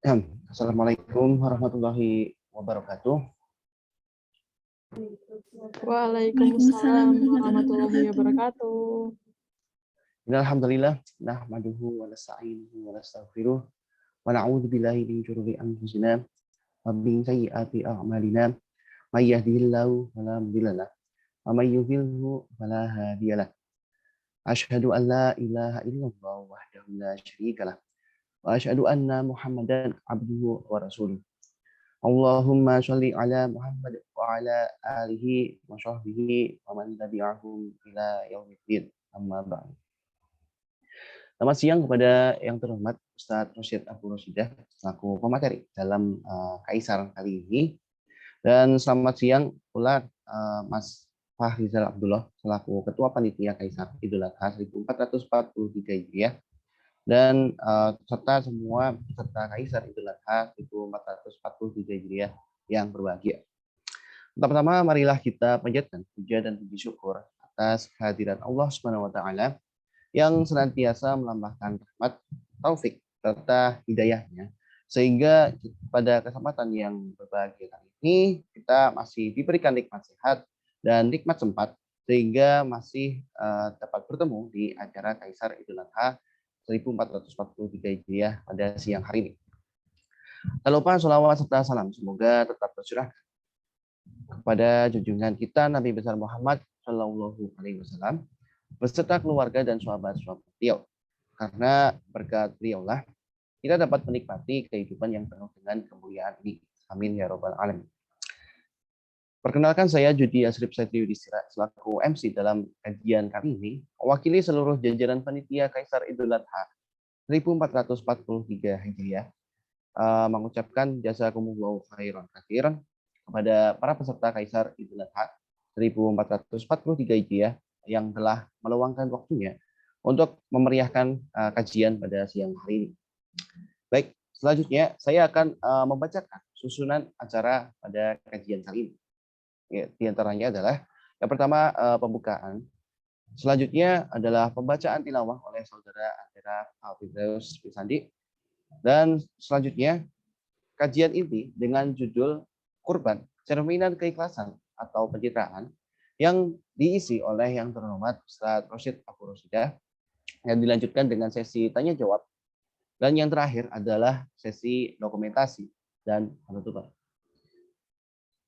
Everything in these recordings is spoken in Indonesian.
Assalamualaikum warahmatullahi wabarakatuh. Waalaikumsalam warahmatullahi wabarakatuh. Alhamdulillah nahmaduhu wa nasta'inuhu wa nastaghfiruh wa na'udzu billahi min syururi anfusina wa min sayyiati a'malina may yahdihillahu fala mudilla lahu wa may yudhlilhu fala hadiyalah. Asyhadu an la ilaha illallah wahdahu la syarika lah wa asyhadu anna Muhammadan abduhu wa rasuluh. Allahumma sholli ala Muhammad wa ala alihi wa sahbihi wa man tabi'ahum ila yaumiddin. Amma ba'd. Selamat siang kepada yang terhormat Ustadz Rosyid Abu Rosyidah selaku pemateri dalam Kaisar kali ini, dan selamat siang pula Mas Fahrizal Abdullah selaku Ketua Panitia Kaisar Idul Adha 1443 Hijriah, dan serta semua peserta Kaisar Idul Adha 1443 Hijriah yang berbahagia. Pertama-tama marilah kita panjatkan puja dan puji syukur atas kehadiran Allah Subhanahu wa taala yang senantiasa melambahkan rahmat, taufik, serta hidayahnya, sehingga pada kesempatan yang berbahagia kali ini kita masih diberikan nikmat sehat dan nikmat sempat, sehingga masih dapat bertemu di acara Kaisar Idul Adha 1443 Hijriah pada siang hari ini. Tak lupa sholawat serta salam semoga tetap tercurahkan kepada junjungan kita Nabi besar Muhammad Shallallahu Alaihi Wasallam beserta keluarga dan sahabat-sahabat beliau. Karena berkat beliaulah kita dapat menikmati kehidupan yang penuh dengan kemuliaan ini. Amin ya robbal alamin. Perkenalkan, saya Judi Asrip Satrio Yudhistira selaku MC dalam kajian kali ini, mewakili seluruh jajaran panitia Kaisar Idul Adha 1443 Hijriah, mengucapkan jazakumullahu khairan katsiran kepada para peserta Kaisar Idul Adha 1443 Hijriah yang telah meluangkan waktunya untuk memeriahkan kajian pada siang hari ini. Baik, selanjutnya saya akan membacakan susunan acara pada kajian kali ini. Ya, di antaranya adalah yang pertama pembukaan, selanjutnya adalah pembacaan tilawah oleh saudara Andera Alfidreus Pisandi, dan selanjutnya kajian inti dengan judul Kurban, Cerminan Keikhlasan atau Pencitraan, yang diisi oleh yang terhormat Ustadz Rosyid Abu Rosyidah, yang dilanjutkan dengan sesi tanya jawab, dan yang terakhir adalah sesi dokumentasi dan penutupan.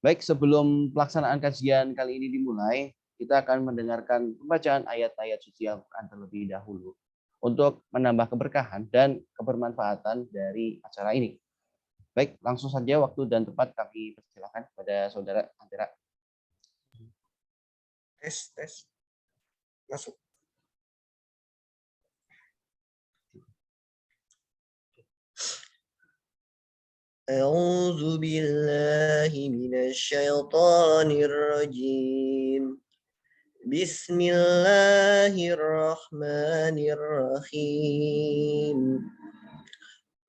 Baik, sebelum pelaksanaan kajian kali ini dimulai, kita akan mendengarkan pembacaan ayat-ayat suci Al-Quran terlebih dahulu untuk menambah keberkahan dan kebermanfaatan dari acara ini. Baik, langsung saja waktu dan tempat kami persilakan kepada saudara Andera. Tes masuk. A'udzu billahi minasyaitonir rajim. Bismillahirrahmanirrahim.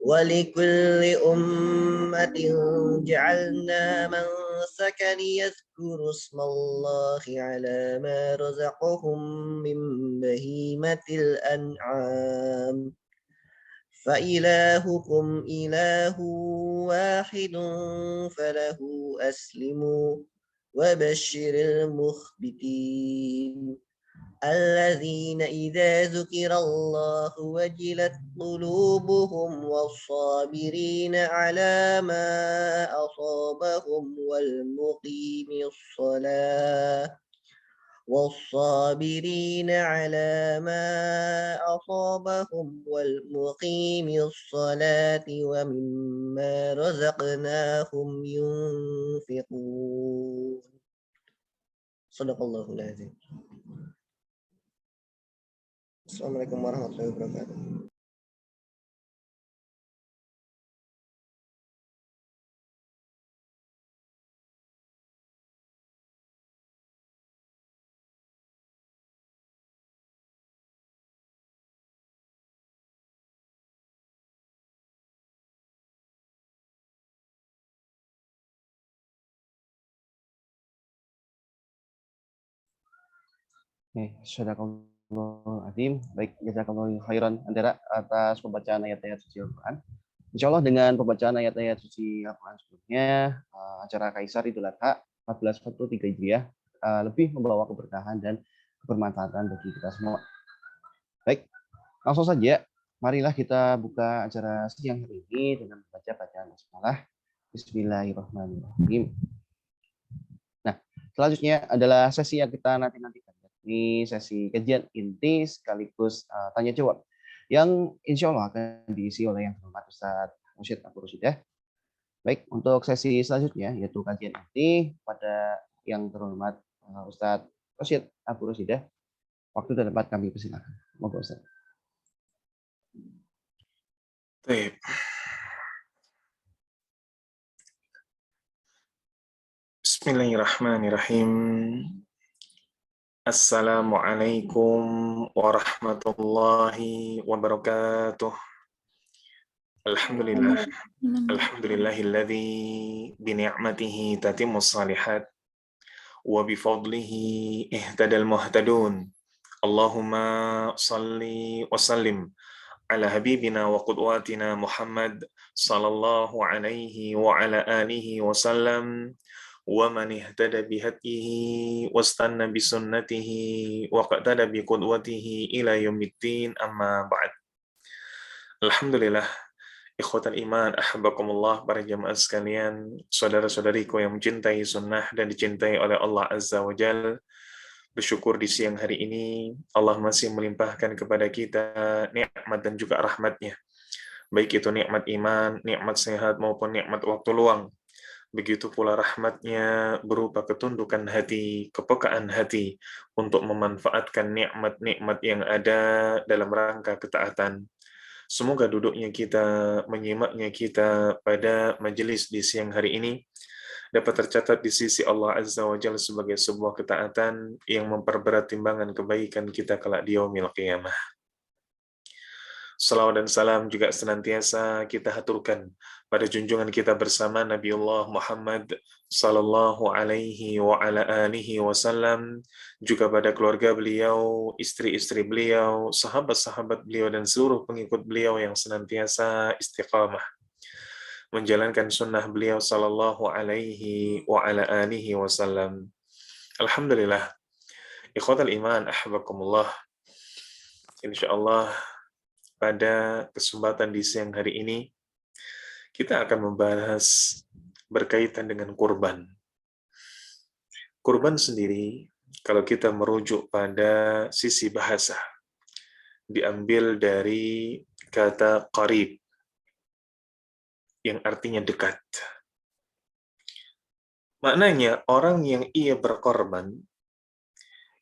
ولكل أمة جعلنا منسكا ليذكروا اسم الله على ما رزقهم من بهيمة الأنعام فإلهكم إله واحد فله أسلموا وبشر المخبتين الذين إذا ذكر الله وجلت قلوبهم والصابرين على ما أصابهم والمقيم الصلاة ومما رزقناهم ينفقون. صدق الله العظيم. Assalamualaikum warahmatullahi wabarakatuh. Sadaqallahul azim. Baik, jazakallahu khairan Andera atas pembacaan ayat-ayat suci Al-Quran. Insya Allah dengan pembacaan ayat-ayat suci Al-Quran sebelumnya, acara Kaisar Idul Adha 1443 Hijriah lebih membawa keberkahan dan kebermanfaatan bagi kita semua. Baik, langsung saja. Marilah kita buka acara siang hari ini dengan membaca bacaan basmalah. Bismillahirrahmanirrahim. Nah, selanjutnya adalah sesi yang kita nanti-nantikan. Ini sesi kajian inti sekaligus tanya jawab yang insya Allah akan diisi oleh yang terhormat Ustadz Mursyid Abu Rosidah. Baik, untuk sesi selanjutnya yaitu kajian inti pada yang terhormat Ustadz Mursyid Abu Rosidah. Waktu dan tempat kami persilakan. Monggo Ustadz. Baik. Bismillahirrahmanirrahim. Assalamualaikum warahmatullahi wabarakatuh. Alhamdulillah. Alhamdulillahilladzi bini'matihi tatimmus salihat wa bifadlihi ihtadal muhtadun. Allahumma salli wa sallim ala habibina wa qudwatina Muhammad sallallahu alaihi wa ala alihi wa sallam wa man ihtada bihadihi wastanna bisunnatihi wa qadada biqudwatihi ila yaumiddin amma ba'd. Alhamdulillah, ikhwatal iman, ahbakumullah, para jamaah sekalian, saudara-saudariku yang mencintai sunnah dan dicintai oleh Allah Azza wa Jalla. Bersyukur di siang hari ini Allah masih melimpahkan kepada kita nikmat dan juga rahmat-Nya. Baik itu nikmat iman, nikmat sehat maupun nikmat waktu luang. Begitu pula rahmat-Nya berupa ketundukan hati, kepekaan hati untuk memanfaatkan nikmat-nikmat yang ada dalam rangka ketaatan. Semoga duduknya kita, menyimaknya kita pada majelis di siang hari ini dapat tercatat di sisi Allah Azza wa Jalla sebagai sebuah ketaatan yang memperberat timbangan kebaikan kita kelak di yaumil qiyamah. Salawat dan salam juga senantiasa kita haturkan pada junjungan kita bersama Nabiullah Muhammad sallallahu alaihi wa ala alihi wasallam, juga pada keluarga beliau, istri-istri beliau, sahabat-sahabat beliau dan seluruh pengikut beliau yang senantiasa istiqamah menjalankan sunnah beliau sallallahu alaihi wa ala alihi wasallam. Alhamdulillah, ikhwatal iman, ahbakumullah. Insyaallah pada kesempatan di siang hari ini kita akan membahas berkaitan dengan kurban. Kurban sendiri, kalau kita merujuk pada sisi bahasa, diambil dari kata qarib, yang artinya dekat. Maknanya orang yang ia berkorban,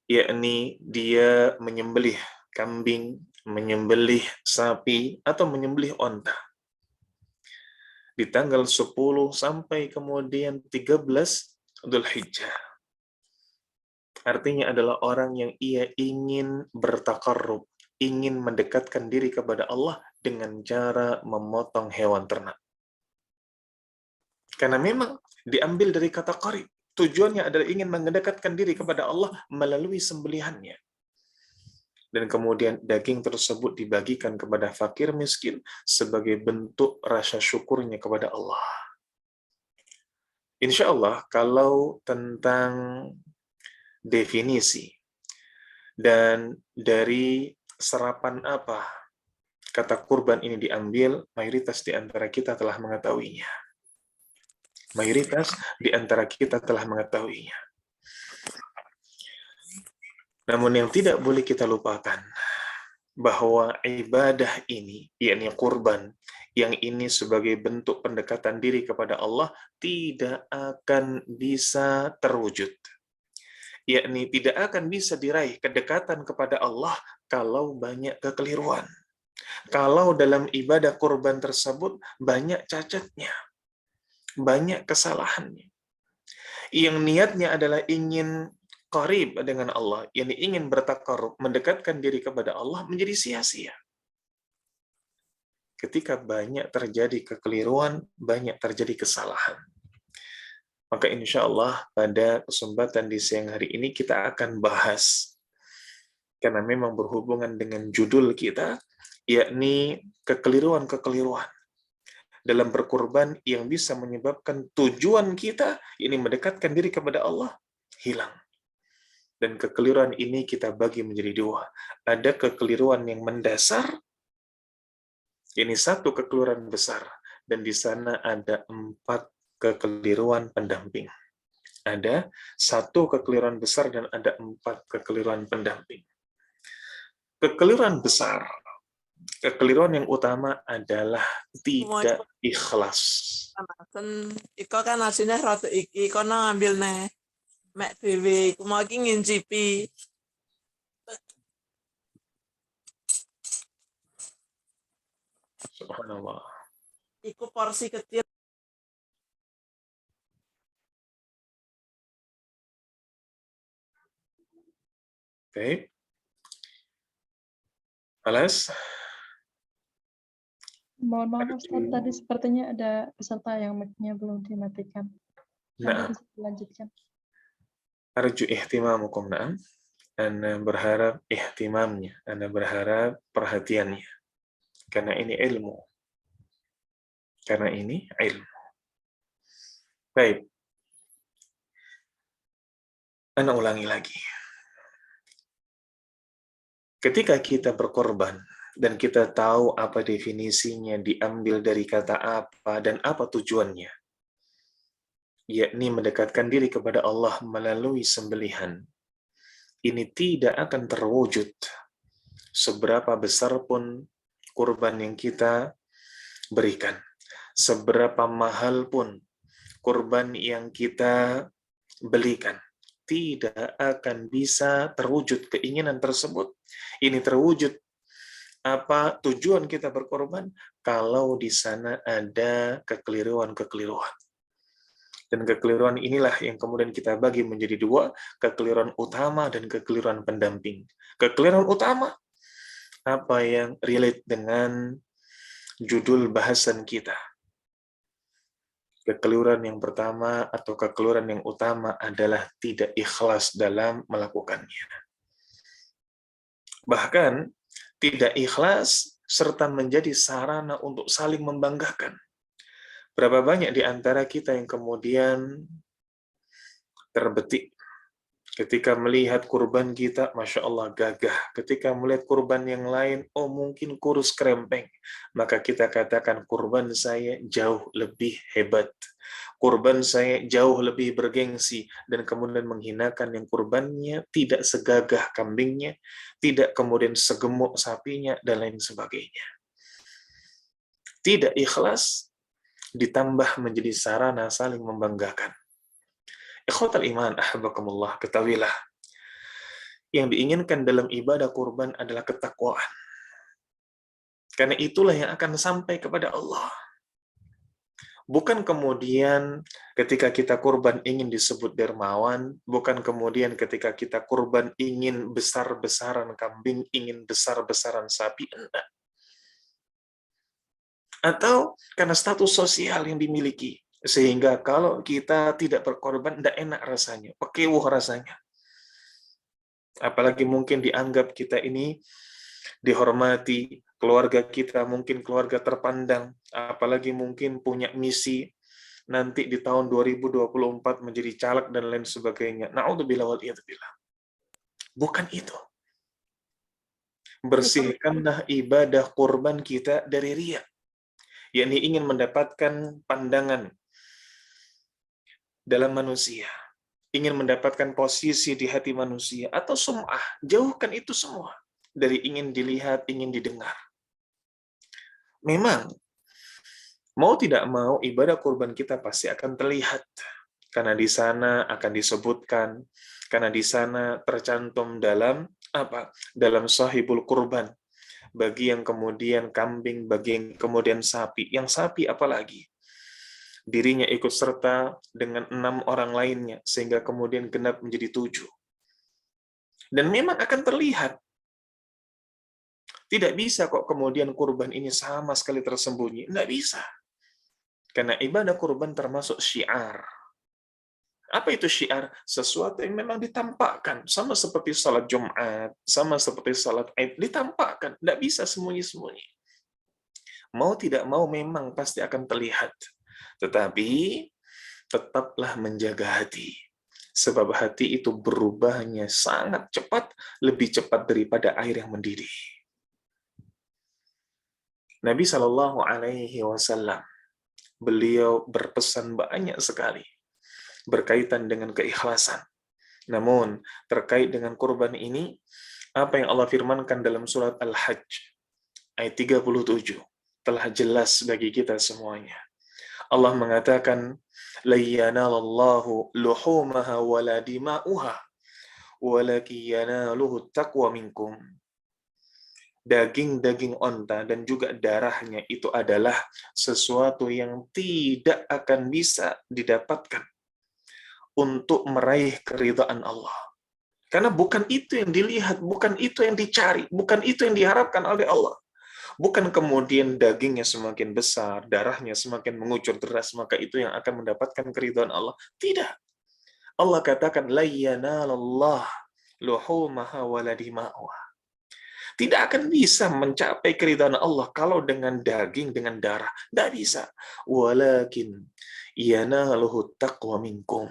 yakni dia menyembelih kambing, menyembelih sapi, atau menyembelih onta di tanggal 10 sampai kemudian 13 Dzulhijjah. Artinya adalah orang yang ia ingin bertakarrub, ingin mendekatkan diri kepada Allah dengan cara memotong hewan ternak. Karena memang diambil dari kata qarib. Tujuannya adalah ingin mendekatkan diri kepada Allah melalui sembelihannya. Dan kemudian daging tersebut dibagikan kepada fakir miskin sebagai bentuk rasa syukurnya kepada Allah. Insya Allah, kalau tentang definisi dan dari serapan apa kata kurban ini diambil, mayoritas di antara kita telah mengetahuinya. Mayoritas di antara kita telah mengetahuinya. Namun yang tidak boleh kita lupakan, bahwa ibadah ini, yakni kurban, yang ini sebagai bentuk pendekatan diri kepada Allah, tidak akan bisa terwujud. Yakni tidak akan bisa diraih kedekatan kepada Allah kalau banyak kekeliruan. Kalau dalam ibadah kurban tersebut banyak cacatnya, banyak kesalahannya. Yang niatnya adalah ingin qarib dengan Allah, yang ingin bertakarrub, mendekatkan diri kepada Allah, menjadi sia-sia. Ketika banyak terjadi kekeliruan, banyak terjadi kesalahan. Maka insya Allah pada kesempatan di siang hari ini kita akan bahas, karena memang berhubungan dengan judul kita, yakni kekeliruan-kekeliruan dalam berkorban yang bisa menyebabkan tujuan kita ini mendekatkan diri kepada Allah hilang. Dan kekeliruan ini kita bagi menjadi dua. Ada kekeliruan yang mendasar, ini satu kekeliruan besar, dan di sana ada 4 kekeliruan pendamping. Ada 1 kekeliruan besar dan ada 4 kekeliruan pendamping. Kekeliruan besar, kekeliruan yang utama adalah tidak ikhlas. Iko kan aslinya rada iki kono ngambil neh mek dhewe iku mau iki ngincipi. Subhanallah. Iku porsi kecil. Oke. Alas? Mohon maaf Ustaz, tadi sepertinya ada peserta yang mic-nya belum dimatikan. Nanti Nah, bisa dilanjutkan. arju ihtimamukum, na'am. Ana berharap ihtimamnya, ana berharap perhatiannya. Karena ini ilmu. Karena ini ilmu. Baik. Ana ulangi lagi. Ketika kita berkorban, dan kita tahu apa definisinya, diambil dari kata apa, dan apa tujuannya, yakni mendekatkan diri kepada Allah melalui sembelihan, ini tidak akan terwujud seberapa besar pun kurban yang kita berikan, seberapa mahal pun kurban yang kita belikan, tidak akan bisa terwujud keinginan tersebut. Ini terwujud apa tujuan kita berkorban kalau di sana ada kekeliruan-kekeliruan. Dan kekeliruan inilah yang kemudian kita bagi menjadi 2, kekeliruan utama dan kekeliruan pendamping. Kekeliruan utama, apa yang relate dengan judul bahasan kita. Kekeliruan yang pertama atau kekeliruan yang utama adalah tidak ikhlas dalam melakukannya. Bahkan, tidak ikhlas serta menjadi sarana untuk saling membanggakan. Berapa banyak di antara kita yang kemudian terbetik ketika melihat kurban kita, Masya Allah gagah. Ketika melihat kurban yang lain, oh mungkin kurus krempeng. Maka kita katakan kurban saya jauh lebih hebat. Kurban saya jauh lebih bergengsi. Dan kemudian menghinakan yang kurbannya tidak segagah kambingnya, tidak kemudian segemuk sapinya, dan lain sebagainya. Tidak ikhlas ditambah menjadi sarana saling membanggakan. Ikhwatal iman, ahbakumullah, ketahuilah, yang diinginkan dalam ibadah kurban adalah ketakwaan. Karena itulah yang akan sampai kepada Allah. Bukan kemudian ketika kita kurban ingin disebut dermawan, bukan kemudian ketika kita kurban ingin besar-besaran kambing, ingin besar-besaran sapi, enggak. Atau karena status sosial yang dimiliki. Sehingga kalau kita tidak berkorban, tidak enak rasanya, pekewuh rasanya. Apalagi mungkin dianggap kita ini dihormati, keluarga kita mungkin keluarga terpandang, apalagi mungkin punya misi nanti di tahun 2024 menjadi caleg dan lain sebagainya. Na'udzubillah wal iyadzubillah. Bukan itu. Bersihkanlah ibadah kurban kita dari riya. Yakni ingin mendapatkan pandangan dalam manusia, ingin mendapatkan posisi di hati manusia, atau sum'ah, jauhkan itu semua dari ingin dilihat, ingin didengar. Memang, mau tidak mau, ibadah kurban kita pasti akan terlihat, karena di sana akan disebutkan, karena di sana tercantum dalam apa? Dalam sahibul kurban. Bagi yang kemudian kambing, bagi yang kemudian sapi. Yang sapi apalagi? Dirinya ikut serta dengan 6 orang lainnya, sehingga kemudian genap menjadi 7. Dan memang akan terlihat. Tidak bisa kok kemudian kurban ini sama sekali tersembunyi. Tidak bisa. Karena ibadah kurban termasuk syiar. Apa itu syiar? Sesuatu yang memang ditampakkan. Sama seperti salat Jumat, sama seperti salat Aid, ditampakkan. Tidak bisa sembunyi-sembunyi. Mau tidak mau memang pasti akan terlihat. Tetapi tetaplah menjaga hati. Sebab hati itu berubahnya sangat cepat, lebih cepat daripada air yang mendidih. Nabi Shallallahu Alaihi Wasallam, beliau berpesan banyak sekali berkaitan dengan keikhlasan. Namun, terkait dengan kurban ini, apa yang Allah firmankan dalam surat Al-Hajj, ayat 37, telah jelas bagi kita semuanya. Allah mengatakan, "La yanalallahu luhumaha wala dima'uha, walakin yanaluhu taqwa minkum." Daging-daging onta dan juga darahnya itu adalah sesuatu yang tidak akan bisa didapatkan untuk meraih keridhaan Allah. Karena bukan itu yang dilihat, bukan itu yang dicari, bukan itu yang diharapkan oleh Allah. Bukan kemudian dagingnya semakin besar, darahnya semakin mengucur deras, maka itu yang akan mendapatkan keridhaan Allah. Tidak. Allah katakan, la yanalallah luhumaha wala dima'uha. Tidak akan bisa mencapai keridhaan Allah kalau dengan daging, dengan darah. Tidak bisa. Walakin yanaluhu taqwa minkum.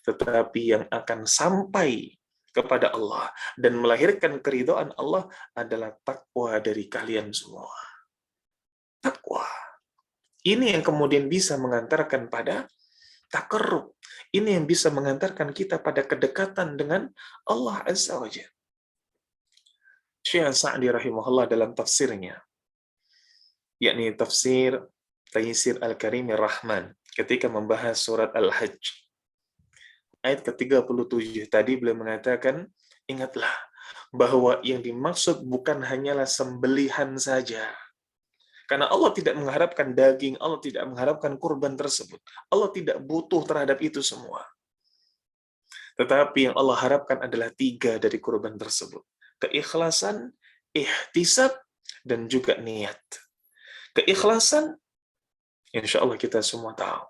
Tetapi yang akan sampai kepada Allah dan melahirkan keridhaan Allah adalah takwa dari kalian semua. Takwa. Ini yang kemudian bisa mengantarkan pada taqarrub. Ini yang bisa mengantarkan kita pada kedekatan dengan Allah Azza wa Jalla. Syekh Sa'di rahimahullah dalam tafsirnya, yakni tafsir Taysir Al-Karimir Rahman, ketika membahas surat Al-Hajj, ayat ke-37 tadi beliau mengatakan, ingatlah bahwa yang dimaksud bukan hanyalah sembelihan saja. Karena Allah tidak mengharapkan daging, Allah tidak mengharapkan kurban tersebut. Allah tidak butuh terhadap itu semua. Tetapi yang Allah harapkan adalah 3 dari kurban tersebut. Keikhlasan, ihtisab, dan juga niat. Keikhlasan, insya Allah kita semua tahu.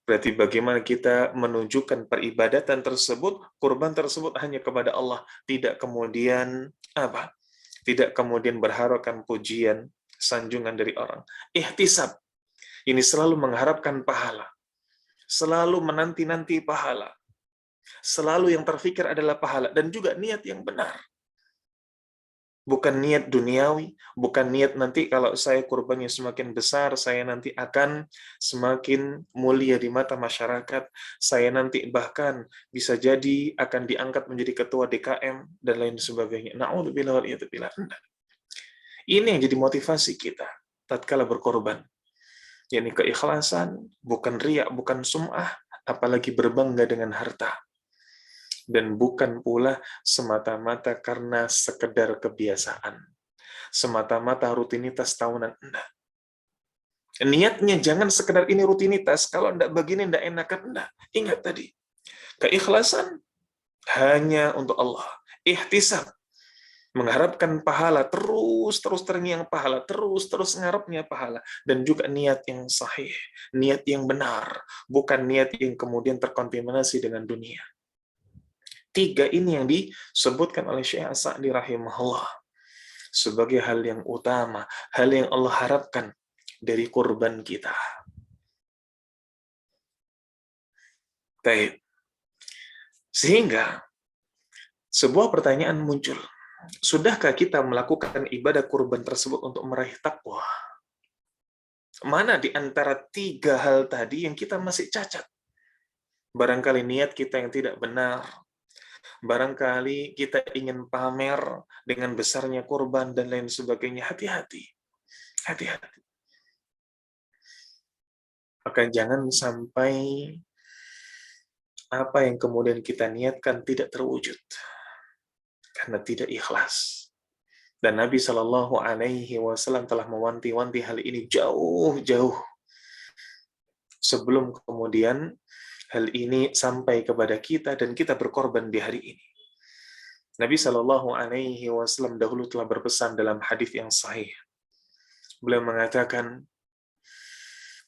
Berarti bagaimana kita menunjukkan peribadatan tersebut, kurban tersebut hanya kepada Allah, tidak kemudian apa? Tidak kemudian berharapkan pujian, sanjungan dari orang. Ihtisab, ini selalu mengharapkan pahala, selalu menanti-nanti pahala, selalu yang terfikir adalah pahala, dan juga niat yang benar. Bukan niat duniawi, bukan niat nanti kalau saya kurbannya semakin besar, saya nanti akan semakin mulia di mata masyarakat, saya nanti bahkan bisa jadi akan diangkat menjadi ketua DKM, dan lain sebagainya. Na'udzubillah wal iyadzu billah. Ini yang jadi motivasi kita tatkala berkorban. Yakni keikhlasan, bukan riya, bukan sum'ah, apalagi berbangga dengan harta. Dan bukan pula semata-mata karena sekedar kebiasaan. Semata-mata rutinitas tahunan. Enggak. Niatnya jangan sekedar ini rutinitas, kalau enggak begini enggak enakan, enggak. Ingat tadi, keikhlasan hanya untuk Allah. Ihtisab, mengharapkan pahala, terus terngiang pahala, terus ngarepnya pahala. Dan juga niat yang sahih, niat yang benar, bukan niat yang kemudian terkontaminasi dengan dunia. 3 ini yang disebutkan oleh Syekh Sa'di rahimahullah sebagai hal yang utama, hal yang Allah harapkan dari kurban kita. Baik. Sehingga sebuah pertanyaan muncul. Sudahkah kita melakukan ibadah kurban tersebut untuk meraih takwa? Mana di antara 3 hal tadi yang kita masih cacat? Barangkali niat kita yang tidak benar. Barangkali kita ingin pamer dengan besarnya kurban dan lain sebagainya. Hati-hati. Hati-hati. Maka jangan sampai apa yang kemudian kita niatkan tidak terwujud. Karena tidak ikhlas. Dan Nabi Shallallahu Alaihi Wasallam telah mewanti-wanti hal ini jauh-jauh sebelum kemudian hal ini sampai kepada kita dan kita berkorban di hari ini. Nabi Shallallahu Alaihi Wasallam dahulu telah berpesan dalam hadis yang sahih. Beliau mengatakan,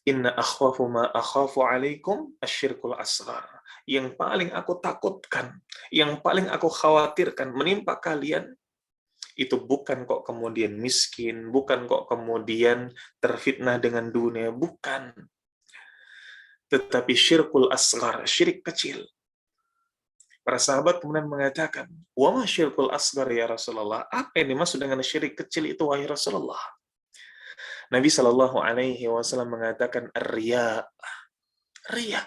Inna akhwafu ma akhafu alaikum asyirkul asghar. Yang paling aku takutkan, yang paling aku khawatirkan menimpa kalian, itu bukan kok kemudian miskin, bukan kok kemudian terfitnah dengan dunia, bukan. Tetapi syirkul asghar, syirik kecil. Para sahabat kemudian mengatakan, wa ma syirkul asghar ya Rasulullah? Apa yang dimaksud dengan syirik kecil itu wahai Rasulullah? Nabi Shallallahu Alaihi Wasallam mengatakan riya, riya,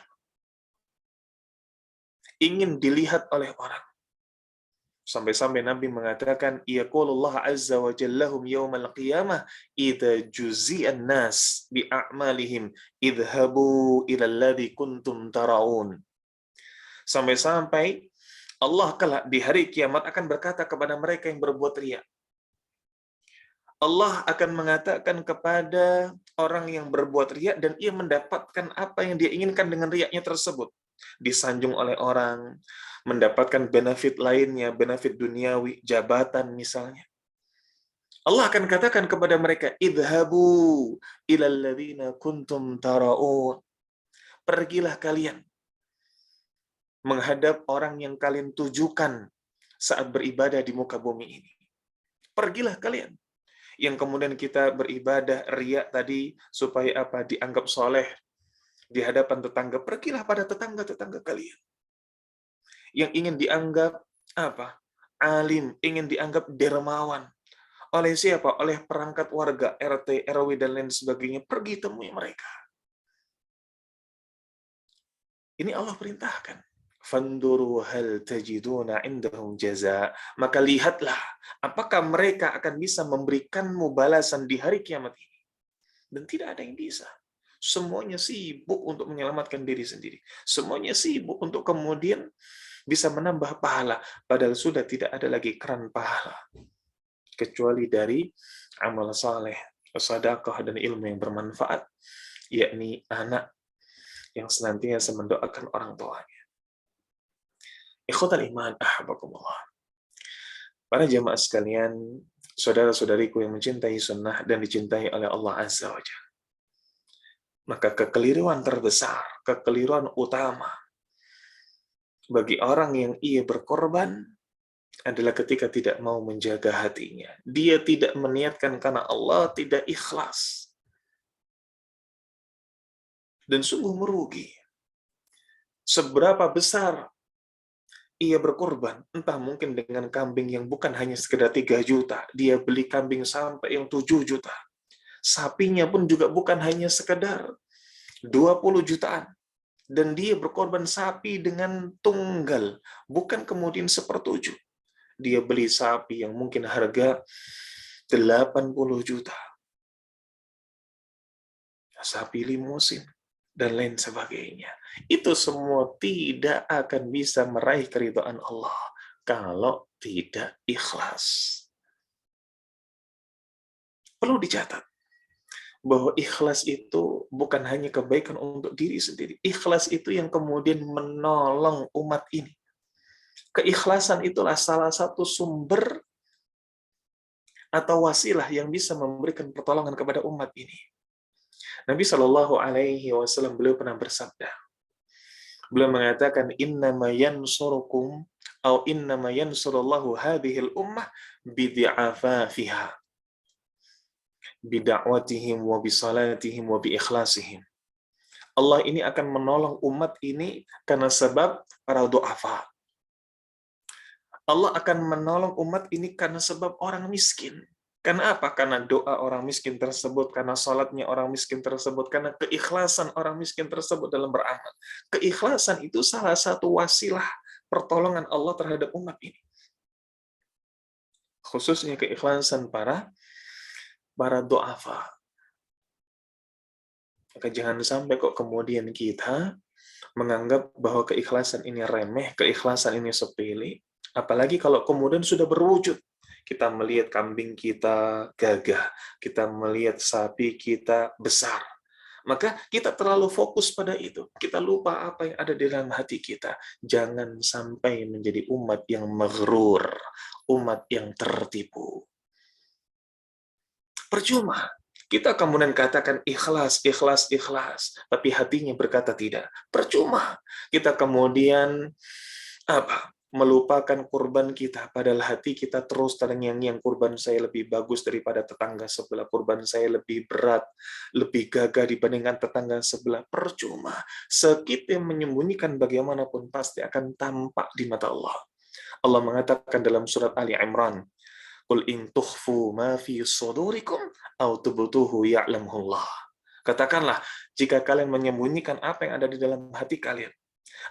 ingin dilihat oleh orang. Sampai-sampai Nabi mengatakan, yaqulullah azza wa jallahum yawmal qiyamah idza juzi'an nas bi a'malihim idhabu ila alladhi kuntum taraun. Sampai-sampai Allah kelak di hari kiamat akan berkata kepada mereka yang berbuat riya. Allah akan mengatakan kepada orang yang berbuat riya dan ia mendapatkan apa yang dia inginkan dengan riyanya tersebut. Disanjung oleh orang, mendapatkan benefit lainnya, benefit duniawi, jabatan misalnya. Allah akan katakan kepada mereka, idhabu ilal ladzina kuntum taraun. Pergilah kalian menghadap orang yang kalian tujukan saat beribadah di muka bumi ini. Pergilah kalian. Yang kemudian kita beribadah riya tadi supaya apa? Dianggap soleh di hadapan tetangga. Pergilah pada tetangga-tetangga kalian. Yang ingin dianggap apa? Alim, ingin dianggap dermawan. Oleh siapa? Oleh perangkat warga, RT, RW, dan lain sebagainya. Pergi temui mereka. Ini Allah perintahkan. Fanduru hal tajiduna indahum jaza. Maka lihatlah, apakah mereka akan bisa memberikanmu balasan di hari kiamat ini. Dan tidak ada yang bisa. Semuanya sibuk untuk menyelamatkan diri sendiri. Semuanya sibuk untuk kemudian bisa menambah pahala. Padahal sudah tidak ada lagi keran pahala. Kecuali dari amal saleh, sedekah, dan ilmu yang bermanfaat. Yakni anak yang senantiasa mendoakan orang tuanya. Ikhwatal iman, ahbakumullah. Para jamaah sekalian, saudara-saudariku yang mencintai sunnah dan dicintai oleh Allah Azza wa Jalla. Maka kekeliruan terbesar, kekeliruan utama bagi orang yang ia berkorban adalah ketika tidak mau menjaga hatinya. Dia tidak meniatkan karena Allah, tidak ikhlas. Dan sungguh merugi. Seberapa besar ia berkorban, entah mungkin dengan kambing yang bukan hanya sekedar 3 juta, dia beli kambing sampai yang 7 juta. Sapinya pun juga bukan hanya sekedar 20 jutaan. Dan dia berkorban sapi dengan tunggal, bukan kemudian 1/7. Dia beli sapi yang mungkin harga 80 juta. Sapi limusin, dan lain sebagainya. Itu semua tidak akan bisa meraih keridhaan Allah kalau tidak ikhlas. Perlu dicatat bahwa ikhlas itu bukan hanya kebaikan untuk diri sendiri. Ikhlas itu yang kemudian menolong umat ini. Keikhlasan itulah salah satu sumber atau wasilah yang bisa memberikan pertolongan kepada umat ini. Nabi Shallallahu Alaihi Wasallam beliau pernah bersabda, beliau mengatakan, innama yansurukum atau innama yansurullahu hadhil ummah bidi'afafiha bida'watihim wa bisalatihim wa biikhlasihim. Allah ini akan menolong umat ini karena sebab para du'afa. Allah akan menolong umat ini karena sebab orang miskin. Karena apa? Karena doa orang miskin tersebut, karena salatnya orang miskin tersebut, karena keikhlasan orang miskin tersebut dalam beramal. Keikhlasan itu salah satu wasilah pertolongan Allah terhadap umat ini. Khususnya keikhlasan para du'afa. Maka jangan sampai kok kemudian kita menganggap bahwa keikhlasan ini remeh, keikhlasan ini sepele, apalagi kalau kemudian sudah berwujud. Kita melihat kambing kita gagah, kita melihat sapi kita besar. Maka kita terlalu fokus pada itu. Kita lupa apa yang ada di dalam hati kita. Jangan sampai menjadi umat yang maghrur, umat yang tertipu. Percuma. Kita kemudian katakan ikhlas, ikhlas, ikhlas. Tapi hatinya berkata tidak. Percuma. Kita kemudian melupakan kurban kita, padahal hati kita terus terngiang-ngiang, kurban saya lebih bagus daripada tetangga sebelah, kurban saya lebih berat, lebih gagah dibandingkan tetangga sebelah. Percuma. Kita menyembunyikan bagaimanapun pasti akan tampak di mata Allah. Allah mengatakan dalam surat Ali Imran, "Qul in tukhfu ma fi sudurikum aw tubtuhu ya'lamuhullah." Katakanlah, jika kalian menyembunyikan apa yang ada di dalam hati kalian,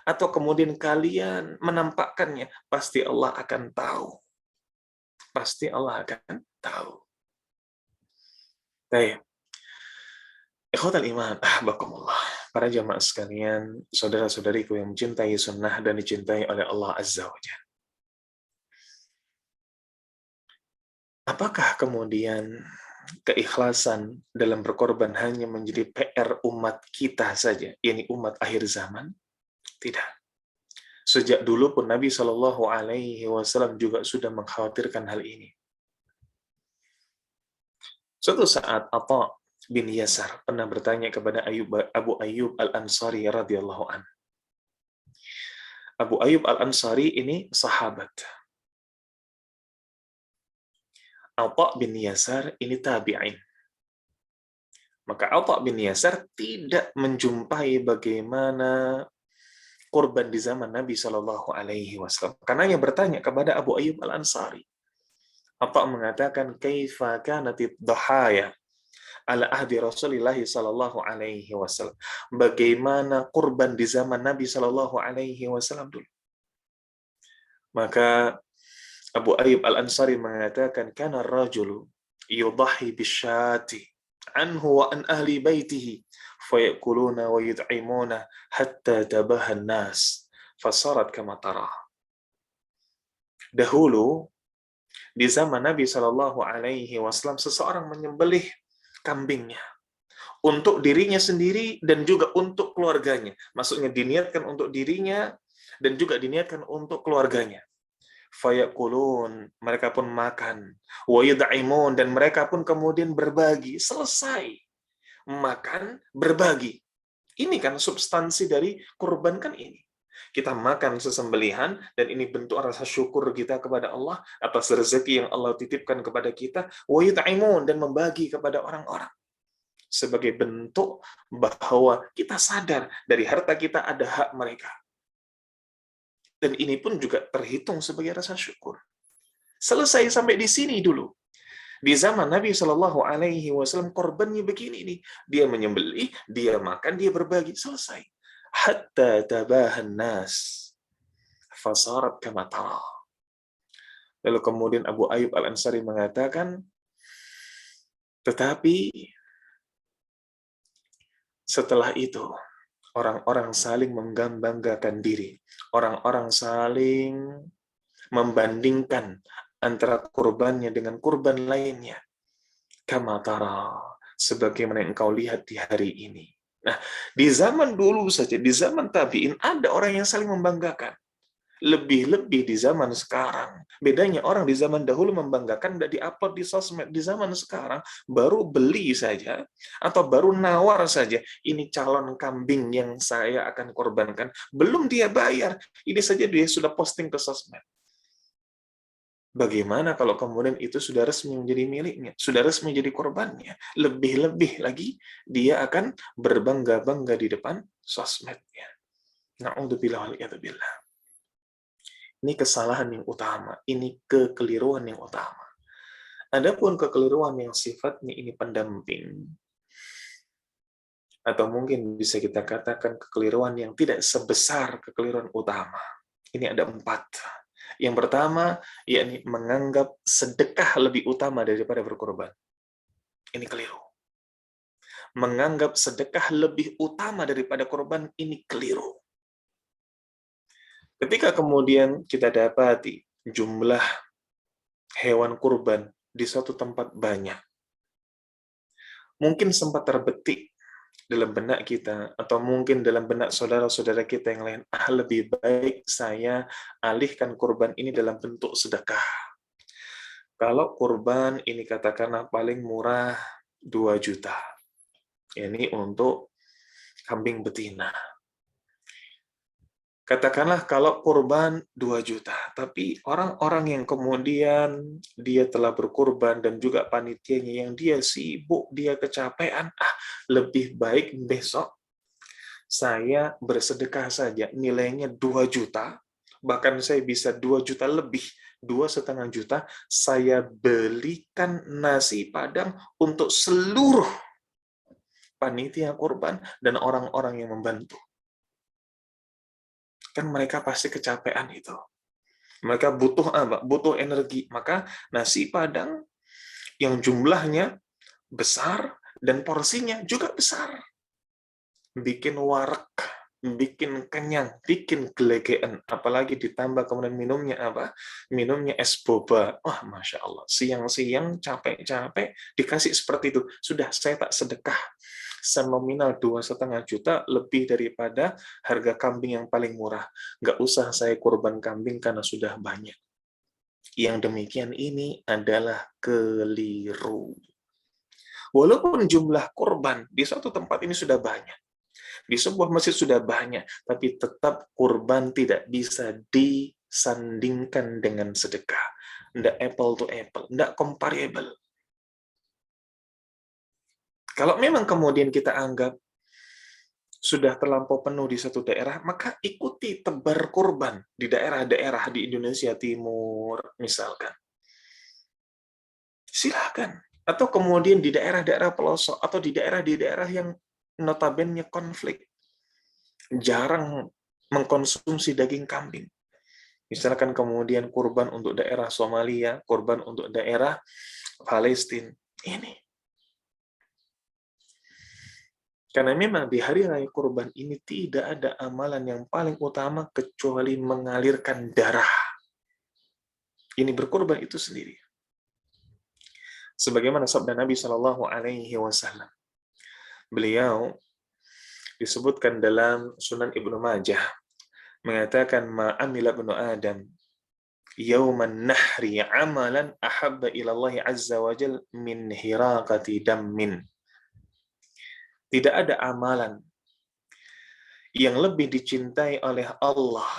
atau kemudian kalian menampakkannya, pasti Allah akan tahu. Pasti Allah akan tahu. Baik. Ikhwatal iman, ahbakumullah. Para jamaah sekalian, saudara-saudariku yang mencintai sunnah dan dicintai oleh Allah Azza wa Jalla. Apakah kemudian keikhlasan dalam berkorban hanya menjadi PR umat kita saja, yakni umat akhir zaman? Tidak. Sejak dulu pun Nabi Shallallahu Alaihi Wasallam juga sudah mengkhawatirkan hal ini. Suatu saat Atha bin Yasar pernah bertanya kepada Abu Ayyub Al-Ansari radhiyallahu an. Abu Ayyub Al-Ansari ini sahabat. Atha bin Yasar ini tabi'in. Maka Atha bin Yasar tidak menjumpai bagaimana kurban di zaman Nabi Shallallahu Alaihi Wasallam. Karena yang bertanya kepada Abu Ayyub Al-Ansari. Atha mengatakan, "Kaifa kanatid dhahaya ala ahdi Rasulillah Shallallahu Alaihi Wasallam." Bagaimana kurban di zaman Nabi Shallallahu Alaihi Wasallam dulu? Maka Abu Ayyub Al-Ansari mengatakan, "Kana rajulu yudhahi bisyati anhu wa an ahli baitihi fayakuluna wa yud'imuna hatta tabaha an-nas fasarat kama tara." Dahulu di zaman Nabi Shallallahu Alaihi Wasallam, seseorang menyembelih kambingnya untuk dirinya sendiri dan juga untuk keluarganya. Maksudnya diniatkan untuk dirinya dan juga diniatkan untuk keluarganya. Fayakulun, mereka pun makan. Wa yud'imun, dan mereka pun kemudian berbagi. Selesai makan, berbagi. Ini kan substansi dari kurban kan ini. Kita makan sesembelihan, dan ini bentuk rasa syukur kita kepada Allah atas rezeki yang Allah titipkan kepada kita. Wa yud'imun, dan membagi kepada orang-orang. Sebagai bentuk bahwa kita sadar dari harta kita ada hak mereka. Dan ini pun juga terhitung sebagai rasa syukur. Selesai sampai di sini dulu. Di zaman Nabi Shallallahu Alaihi Wasallam korbannya begini nih, dia menyembelih, dia makan, dia berbagi, selesai. Hatta tabahan nas, fasarat kama tara. Lalu kemudian Abu Ayyub Al-Ansari mengatakan, tetapi setelah itu orang-orang saling membanggakan diri, orang-orang saling membandingkan antara kurbannya dengan kurban lainnya. Kama tara, sebagaimana yang engkau lihat di hari ini. Nah, di zaman dulu saja, di zaman tabi'in, ada orang yang saling membanggakan. Lebih-lebih di zaman sekarang. Bedanya orang di zaman dahulu membanggakan, tidak di-upload di sosmed. Di zaman sekarang, baru beli saja, atau baru nawar saja, ini calon kambing yang saya akan korbankan. Belum dia bayar, ini saja dia sudah posting ke sosmed. Bagaimana kalau kemudian itu sudah resmi menjadi miliknya, sudah resmi menjadi korbannya? Lebih-lebih lagi, dia akan berbangga-bangga di depan sosmednya. Na'udzubillah wal'iyadzubillah. Ini kesalahan yang utama, ini kekeliruan yang utama. Adapun kekeliruan yang sifatnya ini pendamping, atau mungkin bisa kita katakan kekeliruan yang tidak sebesar kekeliruan utama. Ini ada 4. Yang pertama, yakni menganggap sedekah lebih utama daripada berkorban. Ini keliru. Menganggap sedekah lebih utama daripada korban, ini keliru. Ketika kemudian kita dapati jumlah hewan kurban di suatu tempat banyak, mungkin sempat terbetik dalam benak kita, atau mungkin dalam benak saudara-saudara kita yang lain, lebih baik saya alihkan kurban ini dalam bentuk sedekah. Kalau kurban ini katakanlah paling murah 2 juta, ini untuk kambing betina. Katakanlah kalau kurban 2 juta, tapi orang-orang yang kemudian dia telah berkurban dan juga panitianya yang dia sibuk, dia kecapean, lebih baik besok saya bersedekah saja, nilainya 2 juta, bahkan saya bisa 2 juta lebih, 2,5 juta, saya belikan nasi Padang untuk seluruh panitia kurban dan orang-orang yang membantu. Kan mereka pasti kecapean itu. Mereka butuh apa? Butuh energi. Maka nasi Padang yang jumlahnya besar dan porsinya juga besar. Bikin warak, bikin kenyang, bikin gelegean. Apalagi ditambah kemudian minumnya apa? Minumnya es boba. Wah, Masya Allah. Siang-siang capek-capek dikasih seperti itu. Sudah, saya tak sedekah. Senominal 2,5 juta lebih daripada harga kambing yang paling murah. Nggak usah saya kurban kambing karena sudah banyak. Yang demikian ini adalah keliru. Walaupun jumlah kurban di suatu tempat ini sudah banyak, di sebuah masjid sudah banyak, tapi tetap kurban tidak bisa disandingkan dengan sedekah. Nggak apple to apple, nggak comparable. Kalau memang kemudian kita anggap sudah terlampau penuh di satu daerah, maka ikuti tebar kurban di daerah-daerah di Indonesia Timur, misalkan. Silakan. Atau kemudian di daerah-daerah pelosok, atau di daerah yang notabene konflik. Jarang mengkonsumsi daging kambing. Misalkan kemudian kurban untuk daerah Somalia, kurban untuk daerah Palestina. Ini. Karena memang di hari raya kurban ini tidak ada amalan yang paling utama kecuali mengalirkan darah. Ini berkurban itu sendiri. Sebagaimana sabda Nabi Shallallahu Alaihi Wasallam, beliau disebutkan dalam Sunan Ibnu Majah mengatakan ma'amila ibnu Adam yauman nahri amalan ahabba ilallahi azza wa jal min hiraqati dammin. Tidak ada amalan yang lebih dicintai oleh Allah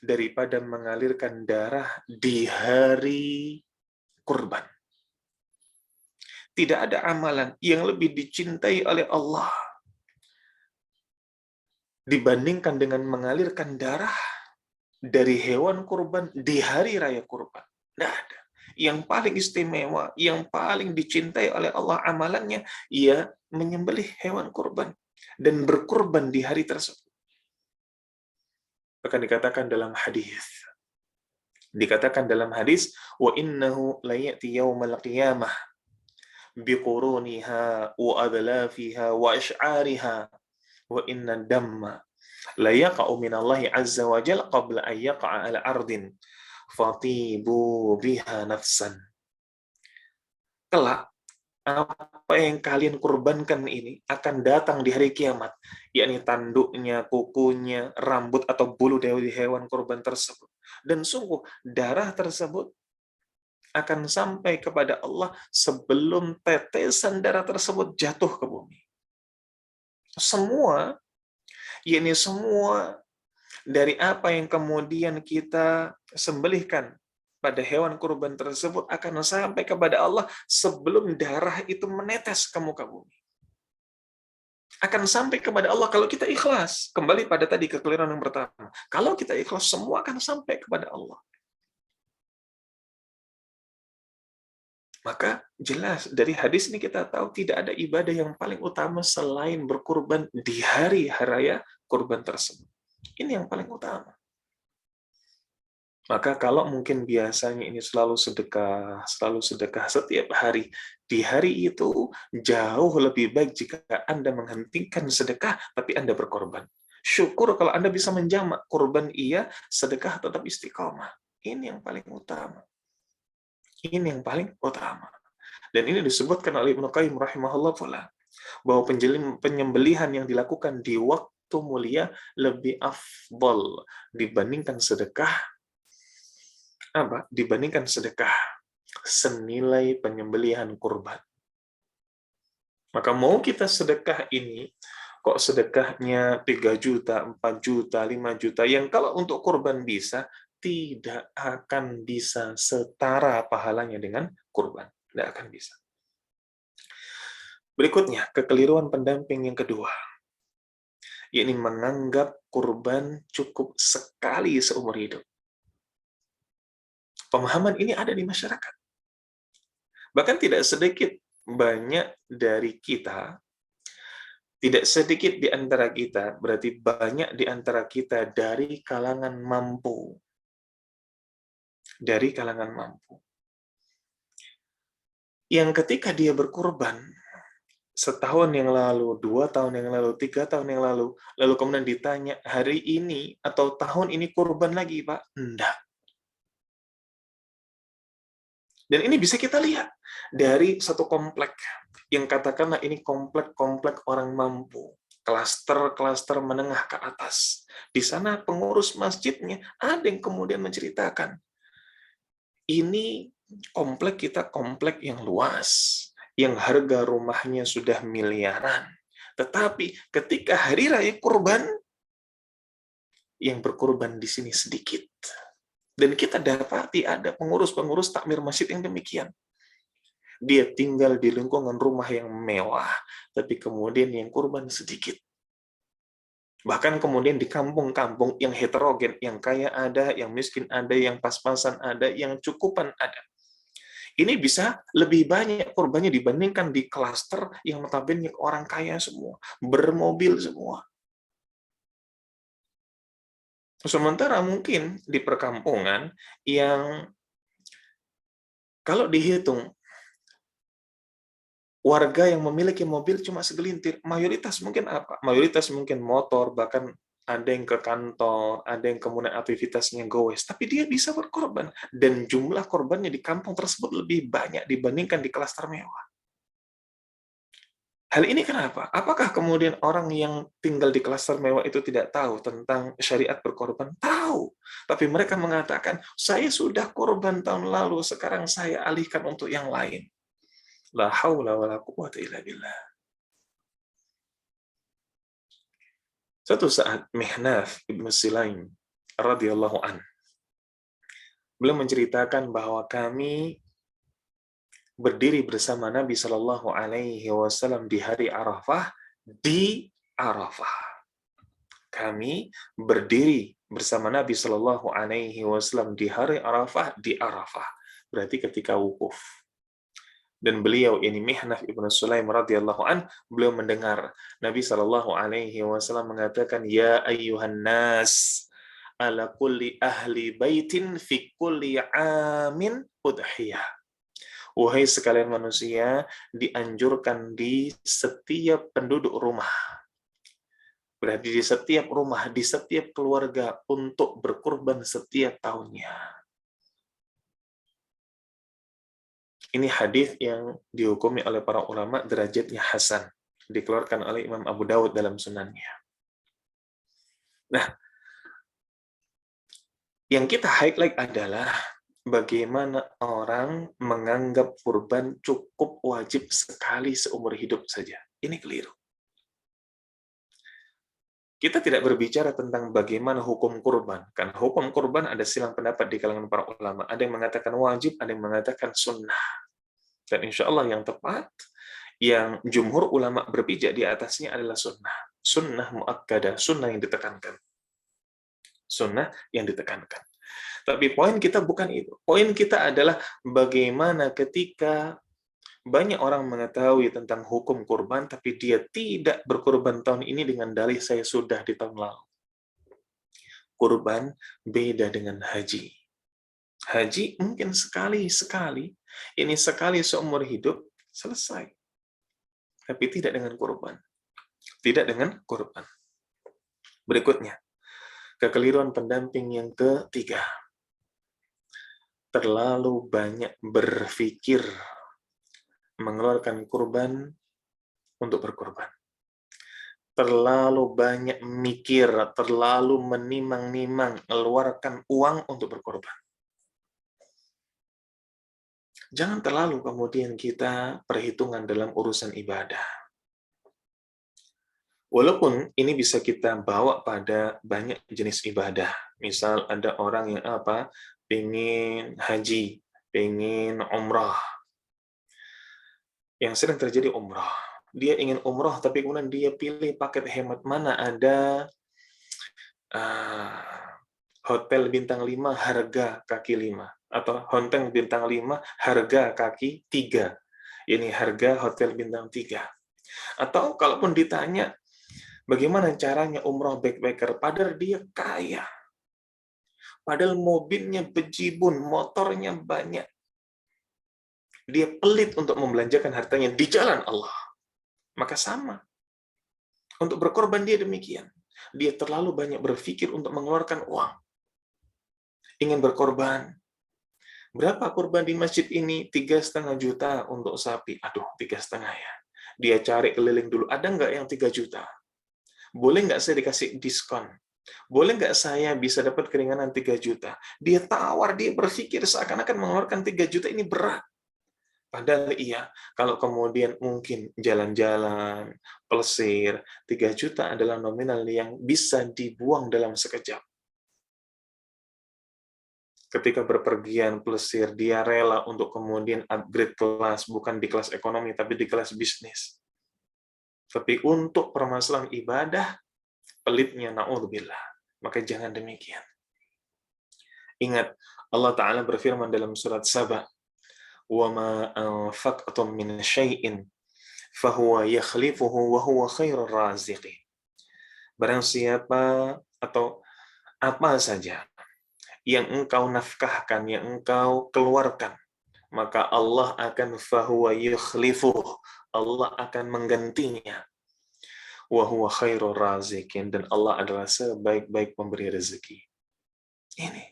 daripada mengalirkan darah di hari kurban. Tidak ada amalan yang lebih dicintai oleh Allah dibandingkan dengan mengalirkan darah dari hewan kurban di hari raya kurban. Tidak ada. Yang paling istimewa, yang paling dicintai oleh Allah amalannya, ia menyembelih hewan kurban dan berkurban di hari tersebut. Bahkan dikatakan dalam hadis, wa innahu layati yaumal qiyamah biquruniha wa adlafiha wa ash'ariha wa inna damma la yaqa'u minallahi azza wa jalla qabla an yaqa'a ala ardin fatibu biha nafsan. Kelak apa yang kalian kurbankan ini akan datang di hari kiamat, yakni tanduknya, kukunya, rambut atau bulu dari hewan kurban tersebut. Dan sungguh darah tersebut akan sampai kepada Allah sebelum tetesan darah tersebut jatuh ke bumi. Semua, yakni semua dari apa yang kemudian kita sembelihkan pada hewan kurban tersebut akan sampai kepada Allah sebelum darah itu menetes ke muka bumi. Akan sampai kepada Allah kalau kita ikhlas. Kembali pada tadi kekeliruan yang pertama. Kalau kita ikhlas, semua akan sampai kepada Allah. Maka jelas dari hadis ini kita tahu tidak ada ibadah yang paling utama selain berkurban di hari raya kurban tersebut. Ini yang paling utama. Maka kalau mungkin biasanya ini selalu sedekah setiap hari, di hari itu jauh lebih baik jika Anda menghentikan sedekah, tapi Anda berkorban. Syukur kalau Anda bisa menjamak, korban iya, sedekah tetap istiqomah. Ini yang paling utama. Ini yang paling utama. Dan ini disebutkan oleh Ibnu Qayyim rahimahullah pula, bahwa penyembelihan yang dilakukan di waktu mulia lebih afdal dibandingkan sedekah senilai penyembelihan kurban. Maka mau kita sedekah ini Kok sedekahnya 3 juta, 4 juta, 5 juta, yang kalau untuk kurban bisa, tidak akan bisa setara pahalanya dengan kurban. Tidak akan bisa. Berikutnya, kekeliruan pendamping yang kedua, yakni menganggap kurban cukup sekali seumur hidup. Pemahaman ini ada di masyarakat. Bahkan tidak sedikit banyak dari kita, tidak sedikit di antara kita, berarti banyak di antara kita dari kalangan mampu. Dari kalangan mampu. Yang ketika dia berkurban, setahun yang lalu, 2 tahun yang lalu, 3 tahun yang lalu kemudian ditanya, hari ini atau tahun ini kurban lagi, Pak? Enggak. Dan ini bisa kita lihat dari satu komplek, yang katakanlah ini komplek-komplek orang mampu, klaster-klaster menengah ke atas. Di sana pengurus masjidnya ada yang kemudian menceritakan, ini komplek kita komplek yang luas, yang harga rumahnya sudah miliaran. Tetapi ketika hari raya kurban, yang berkurban di sini sedikit. Dan kita dapati ada pengurus-pengurus takmir masjid yang demikian. Dia tinggal di lingkungan rumah yang mewah, tapi kemudian yang kurban sedikit. Bahkan kemudian di kampung-kampung yang heterogen, yang kaya ada, yang miskin ada, yang pas-pasan ada, yang cukupan ada. Ini bisa lebih banyak kurbannya dibandingkan di klaster yang notabene orang kaya semua, bermobil semua. Sementara mungkin di perkampungan yang kalau dihitung warga yang memiliki mobil cuma segelintir, mayoritas mungkin apa? Mayoritas mungkin motor, bahkan ada yang ke kantor, ada yang kemudian aktivitasnya goes, tapi dia bisa berkorban. Dan jumlah korbannya di kampung tersebut lebih banyak dibandingkan di klaster mewah. Hal ini kenapa? Apakah kemudian orang yang tinggal di klaster mewah itu tidak tahu tentang syariat berkorban? Tahu. Tapi mereka mengatakan, saya sudah korban tahun lalu, sekarang saya alihkan untuk yang lain. La haula wa la quwwata illa billah. Suatu saat Mihnaf Ibnu Silaim radhiyallahu an, beliau menceritakan bahwa kami berdiri bersama Nabi Shallallahu Alaihi Wasallam di hari Arafah di Arafah. Kami berdiri bersama Nabi Shallallahu Alaihi Wasallam di hari Arafah di Arafah. Berarti ketika wukuf. Dan beliau ini Mihnaf Ibnu Sulaim radhiyallahu an, beliau mendengar Nabi Shallallahu Alaihi Wasallam mengatakan, ya ayyuhan nas, ala kulli ahli baitin fi kulli amin udhiyah. Wahai sekalian manusia, dianjurkan di setiap penduduk rumah. Berarti di setiap rumah, di setiap keluarga untuk berkurban setiap tahunnya. Ini hadis yang dihukumi oleh para ulama derajatnya hasan, dikeluarkan oleh Imam Abu Dawud dalam sunannya. Nah, yang kita highlight adalah bagaimana orang menganggap kurban cukup wajib sekali seumur hidup saja. Ini keliru. Kita tidak berbicara tentang bagaimana hukum kurban. Kan hukum kurban ada silang pendapat di kalangan para ulama. Ada yang mengatakan wajib, ada yang mengatakan sunnah. Dan insya Allah yang tepat, yang jumhur ulama berpijak di atasnya adalah sunnah. Sunnah muakkadah, sunnah yang ditekankan. Sunnah yang ditekankan. Tapi poin kita bukan itu. Poin kita adalah bagaimana ketika banyak orang mengetahui tentang hukum kurban, tapi dia tidak berkurban tahun ini dengan dalih saya sudah di tahun lalu. Kurban beda dengan haji. Haji mungkin sekali-sekali, ini sekali seumur hidup, selesai. Tapi tidak dengan kurban. Tidak dengan kurban. Berikutnya, kekeliruan pendamping yang ketiga. Terlalu banyak berpikir mengeluarkan kurban untuk berkurban. Terlalu banyak mikir, terlalu menimang-nimang mengeluarkan uang untuk berkorban. Jangan terlalu kemudian kita perhitungan dalam urusan ibadah. Walaupun ini bisa kita bawa pada banyak jenis ibadah. Misal ada orang yang pengen haji, pengen umrah. Yang sering terjadi umrah. Dia ingin umrah tapi kemudian dia pilih paket hemat, mana ada hotel bintang 5 harga kaki 5 atau hotel bintang 5 harga kaki 3. Ini harga hotel bintang 3. Atau kalaupun ditanya bagaimana caranya umrah backpacker, padahal dia kaya. Padahal mobilnya bejibun, motornya banyak. Dia pelit untuk membelanjakan hartanya di jalan Allah. Maka sama. Untuk berkorban dia demikian. Dia terlalu banyak berpikir untuk mengeluarkan uang. Ingin berkorban. Berapa kurban di masjid ini? 3,5 juta untuk sapi. Aduh, 3,5 ya. Dia cari keliling dulu. Ada nggak yang 3 juta? Boleh nggak saya dikasih diskon? Boleh nggak saya bisa dapat keringanan 3 juta? Dia tawar, dia berpikir seakan-akan mengeluarkan 3 juta ini berat. Padahal iya, kalau kemudian mungkin jalan-jalan, plesir, 3 juta adalah nominal yang bisa dibuang dalam sekejap. Ketika berpergian plesir, dia rela untuk kemudian upgrade kelas, bukan di kelas ekonomi, tapi di kelas bisnis. Tapi untuk permasalahan ibadah, pelitnya na'udzubillah. Maka jangan demikian. Ingat, Allah Ta'ala berfirman dalam surat Saba, وَمَا أَنْفَقْتُم مِّنْ شَيْءٍ فَهُوَ يَخْلِفُهُ وَهُوَ خَيْرُ الرَّازِقِينَ. Barang siapa atau apa saja yang engkau nafkahkan, yang engkau keluarkan, maka Allah akan fahuwa yukhlifuh, Allah akan menggantinya. Wa huwa khairur razikin, dan Allah adalah sebaik-baik pemberi rezeki. Ini.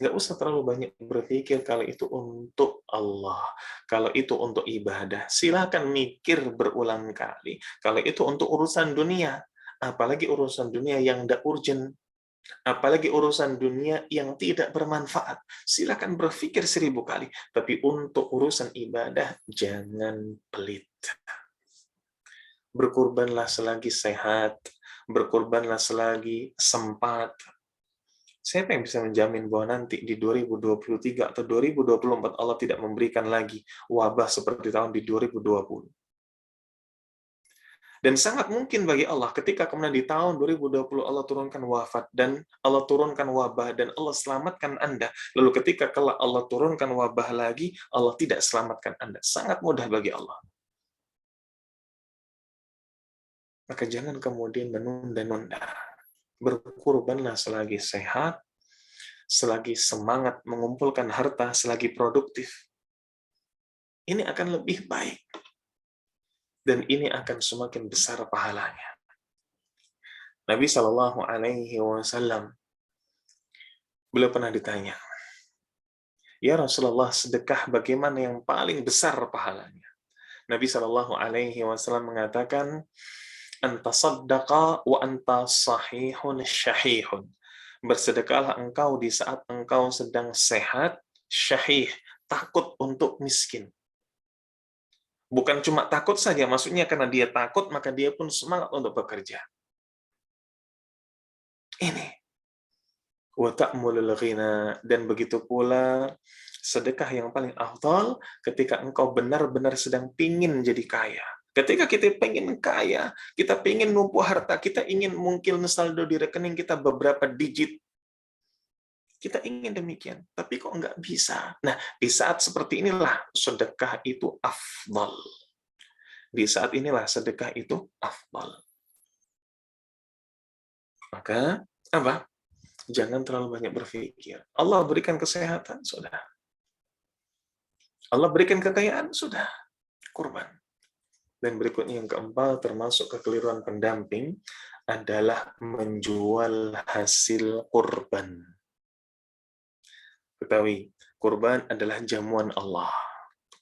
Nggak usah terlalu banyak berpikir kalau itu untuk Allah, kalau itu untuk ibadah. Silakan mikir berulang kali. Kalau itu untuk urusan dunia, apalagi urusan dunia yang tidak urgent, apalagi urusan dunia yang tidak bermanfaat, silakan berpikir 1000 kali. Tapi untuk urusan ibadah, jangan pelit. Berkorbanlah selagi sehat, berkorbanlah selagi sempat. Siapa yang bisa menjamin bahwa nanti di 2023 atau 2024 Allah tidak memberikan lagi wabah seperti tahun di 2020? Dan sangat mungkin bagi Allah ketika kemudian di tahun 2020 Allah turunkan wafat dan Allah turunkan wabah dan Allah selamatkan Anda. Lalu ketika kelak Allah turunkan wabah lagi, Allah tidak selamatkan Anda. Sangat mudah bagi Allah. Maka jangan kemudian menunda-nunda. Berkorbanlah selagi sehat, selagi semangat mengumpulkan harta, selagi produktif. Ini akan lebih baik. Dan ini akan semakin besar pahalanya. Nabi Shallallahu Alaihi Wasallam, beliau pernah ditanya, ya Rasulullah, sedekah bagaimana yang paling besar pahalanya? Nabi Shallallahu Alaihi Wasallam mengatakan, anta saddaqa wa anta sahihun syahihun. Bersedekahlah engkau di saat engkau sedang sehat, syahih, takut untuk miskin. Bukan cuma takut saja, maksudnya karena dia takut, maka dia pun semangat untuk bekerja. Ini. Wa ta'mulul ghina, dan begitu pula sedekah yang paling afdal ketika engkau benar-benar sedang pingin jadi kaya. Ketika kita pengen kaya, kita pengen numpuk harta, kita ingin mungkin saldo di rekening kita beberapa digit. Kita ingin demikian, tapi kok nggak bisa. Nah, di saat seperti inilah sedekah itu afdal. Di saat inilah sedekah itu afdal. Maka, apa? Jangan terlalu banyak berpikir. Allah berikan kesehatan, sudah. Allah berikan kekayaan, sudah. Kurban. Dan berikutnya yang keempat, termasuk kekeliruan pendamping, adalah menjual hasil kurban. Ketahui, kurban adalah jamuan Allah.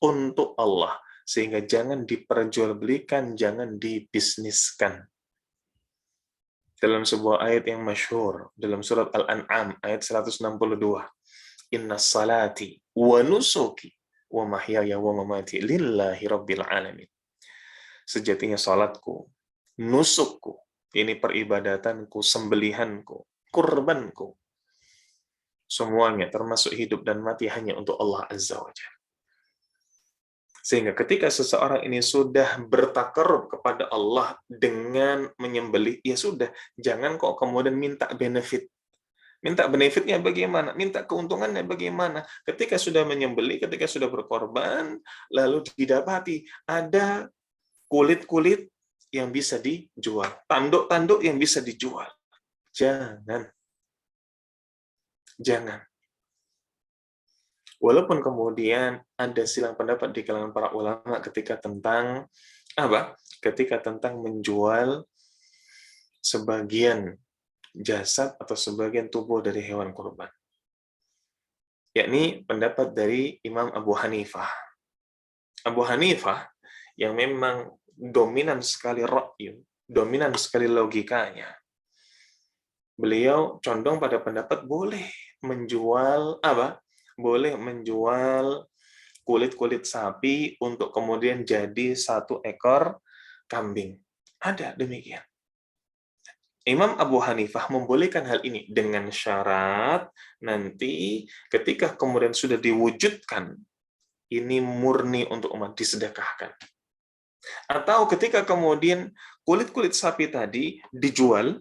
Untuk Allah. Sehingga jangan diperjualbelikan, jangan dibisniskan. Dalam sebuah ayat yang masyhur, dalam surat Al-An'am, ayat 162. Inna salati wa nusuki wa mahyaya wa mamati lillahi rabbil alamin. Sejatinya salatku, nusukku, ini peribadatanku, sembelihanku, kurbanku. Semuanya termasuk hidup dan mati hanya untuk Allah Azza wa Jalla. Sehingga ketika seseorang ini sudah bertakarrub kepada Allah dengan menyembelih, ya sudah, jangan kok kemudian minta benefit. Minta benefitnya bagaimana? Minta keuntungannya bagaimana? Ketika sudah menyembelih, ketika sudah berkorban, lalu didapati ada kulit-kulit yang bisa dijual, tanduk-tanduk yang bisa dijual. Jangan. Walaupun kemudian ada silang pendapat di kalangan para ulama ketika tentang apa? Ketika tentang menjual sebagian jasad atau sebagian tubuh dari hewan kurban. Yakni pendapat dari Imam Abu Hanifah. Abu Hanifah yang memang dominan sekali ra'yu, dominan sekali logikanya. Beliau condong pada pendapat boleh menjual apa? Boleh menjual kulit-kulit sapi untuk kemudian jadi 1 ekor kambing. Ada demikian. Imam Abu Hanifah membolehkan hal ini dengan syarat nanti ketika kemudian sudah diwujudkan ini murni untuk umat disedekahkan. Atau ketika kemudian kulit-kulit sapi tadi dijual,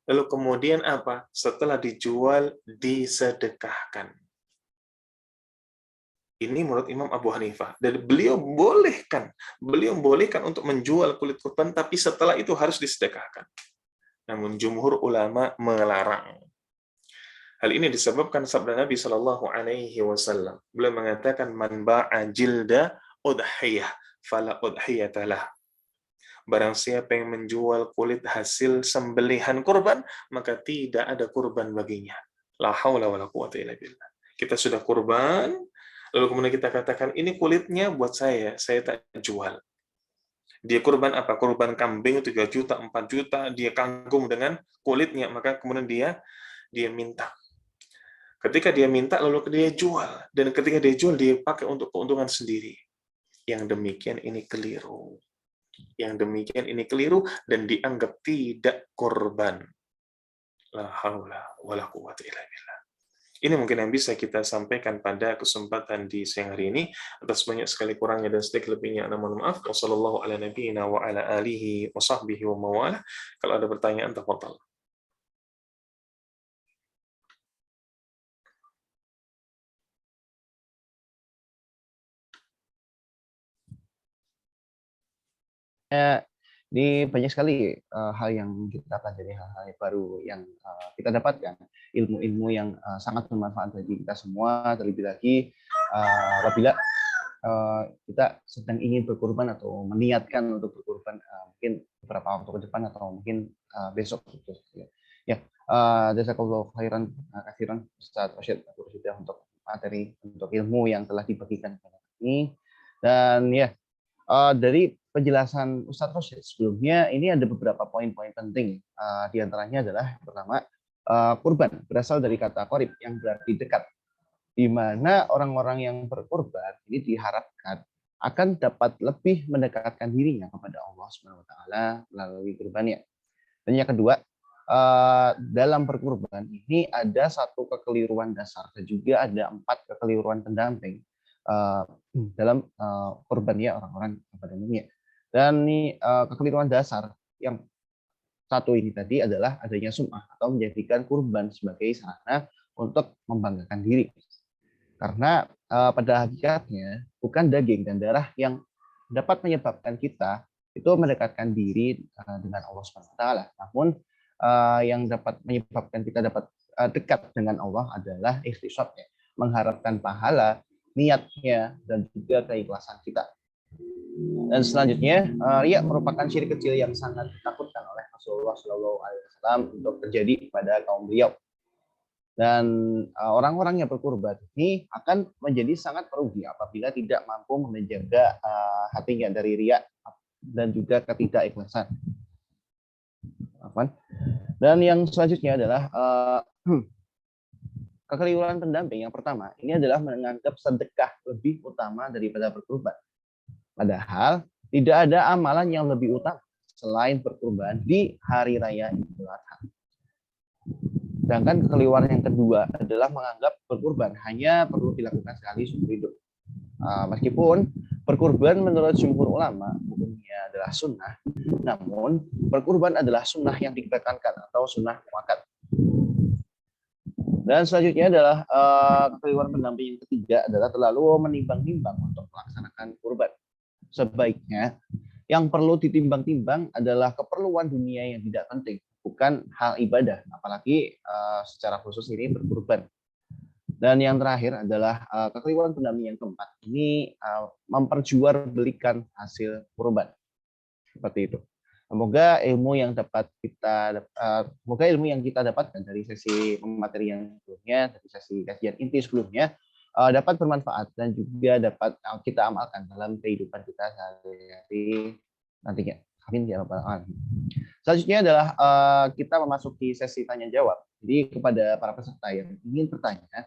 lalu kemudian apa? Setelah dijual, disedekahkan. Ini menurut Imam Abu Hanifah. Dan beliau bolehkan untuk menjual kulit kurban, tapi setelah itu harus disedekahkan. Namun jumhur ulama melarang. Hal ini disebabkan sabda Nabi Shallallahu Alaihi Wasallam. Beliau mengatakan, "Man ba'a jilda udhiyah, fala udhiyatalah." Barang siapa yang menjual kulit hasil sembelihan kurban, maka tidak ada kurban baginya. La haula wala quwwata illa billah. Kita sudah kurban, lalu kemudian kita katakan, ini kulitnya buat saya tak jual. Dia kurban apa? Kurban kambing 3 juta, 4 juta, dia kagum dengan kulitnya, maka kemudian dia minta. Ketika dia minta, lalu dia jual. Dan ketika dia jual, dia pakai untuk keuntungan sendiri. Yang demikian ini keliru. Dan dianggap tidak korban. La haula wala quwwata illa billah. Ini mungkin yang bisa kita sampaikan pada kesempatan di siang hari ini. Atas banyak sekali kurangnya dan sedikit lebihnya, mohon maaf. Wassallallahu ala nabiyyina wa ala alihi wa sahbihi wa mawalah. Kalau ada pertanyaan, tafadhal. Ini banyak sekali hal yang kita pelajari, hal-hal yang baru yang kita dapatkan, ilmu-ilmu yang sangat bermanfaat bagi kita semua. Terlebih lagi apabila kita sedang ingin berkorban atau meniatkan untuk berkorban mungkin beberapa waktu ke depan atau mungkin besok. Ya, jazakallahu khairan katsiran Ustaz Rasyid untuk materi, untuk ilmu yang telah dibagikan kepada kami. Dan ya, dari penjelasan Ustadz Rasyid sebelumnya, ini ada beberapa poin-poin penting. Di antaranya adalah pertama, kurban berasal dari kata qorib yang berarti dekat, di mana orang-orang yang berkorban ini diharapkan akan dapat lebih mendekatkan dirinya kepada Allah Subhanahu wa taala melalui kurbannya. Dan yang kedua, dalam berkurban ini ada 1 kekeliruan dasar dan juga ada 4 kekeliruan pendamping dalam kurban ya orang-orang pada umumnya. Dan ini kekeliruan dasar yang 1 ini tadi adalah adanya sum'ah atau menjadikan kurban sebagai sarana untuk membanggakan diri. Karena pada hakikatnya bukan daging dan darah yang dapat menyebabkan kita itu mendekatkan diri dengan Allah Subhanahu wa taala. Namun yang dapat menyebabkan kita dapat dekat dengan Allah adalah ikhtisabnya, mengharapkan pahala, niatnya, dan juga keikhlasan kita. Dan selanjutnya, riya merupakan syirik kecil yang sangat ditakutkan oleh Rasulullah SAW untuk terjadi pada kaum beliau. Dan orang-orang yang berkurban ini akan menjadi sangat merugi apabila tidak mampu menjaga hatinya dari riya dan juga ketidakikhlasan. Dan yang selanjutnya adalah kekeliruan pendamping. Yang pertama, ini adalah menganggap sedekah lebih utama daripada berkurban. Padahal tidak ada amalan yang lebih utama selain berkurban di hari raya Idul Adha. Sedangkan kekeliruan yang kedua adalah menganggap berkurban hanya perlu dilakukan sekali seumur hidup. Meskipun berkurban menurut jumhur ulama hukumnya adalah sunnah, namun berkurban adalah sunnah yang ditekankan atau sunnah muakkad. Dan selanjutnya adalah kekeliruan pendamping yang ketiga adalah terlalu menimbang-nimbang untuk melaksanakan kurban. Sebaiknya yang perlu ditimbang-timbang adalah keperluan dunia yang tidak penting, bukan hal ibadah, apalagi secara khusus ini berkurban. Dan yang terakhir adalah kekeliruan pendamping yang keempat. Ini memperjualbelikan hasil kurban. Seperti itu. Semoga ilmu yang kita dapatkan dari sesi materi yang sebelumnya, dari sesi kajian inti sebelumnya, dapat bermanfaat dan juga dapat kita amalkan dalam kehidupan kita sehari-hari nantinya. Amin ya rabbal alamin. Selanjutnya adalah kita memasuki sesi tanya jawab. Jadi kepada para peserta yang ingin bertanya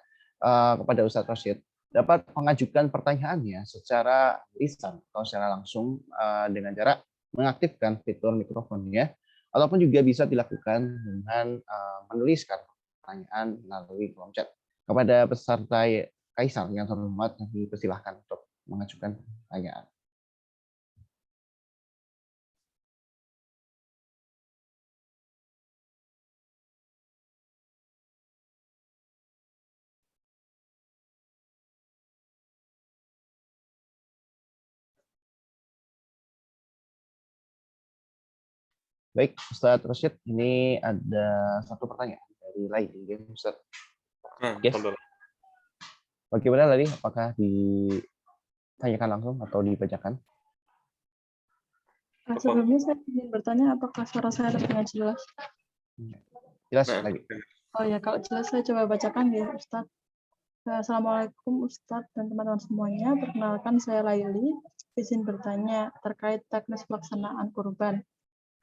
kepada Ustadz Rosyid, dapat mengajukan pertanyaannya secara lisan atau secara langsung dengan cara mengaktifkan fitur mikrofonnya, ataupun juga bisa dilakukan dengan menuliskan pertanyaan melalui kolom chat. Kepada peserta Kaisar yang terhormat, dipersilahkan untuk mengajukan pertanyaan. Baik, Ustadz Rosyid, ini ada satu pertanyaan dari Laili, Ustadz. Yes. Bagaimana tadi? Apakah ditanyakan langsung atau dibacakan? Sebelumnya saya ingin bertanya, apakah suara saya terdengar jelas? Jelas lagi. Oh ya, kalau jelas saya coba bacakan ya, Ustadz. Assalamualaikum Ustadz dan teman-teman semuanya. Perkenalkan saya Laili. Izin bertanya terkait teknis pelaksanaan kurban.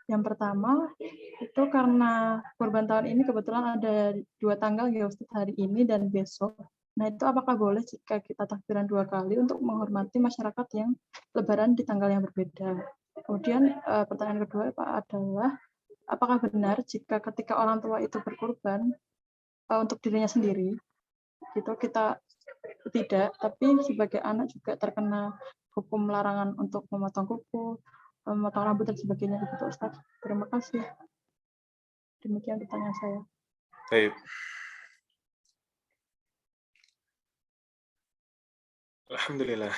Yang pertama, itu karena kurban tahun ini kebetulan ada 2 tanggal ya Ustadz, hari ini dan besok. Nah itu apakah boleh jika kita takbiran 2 kali untuk menghormati masyarakat yang lebaran di tanggal yang berbeda? Kemudian pertanyaan kedua Pak adalah, apakah benar jika ketika orang tua itu berkurban untuk dirinya sendiri, gitu kita tidak, tapi sebagai anak juga terkena hukum larangan untuk memotong kuku, memotong rambut dan sebagainya begitu Ustaz. Terima kasih. Demikian pertanyaan saya. Baik. Alhamdulillah.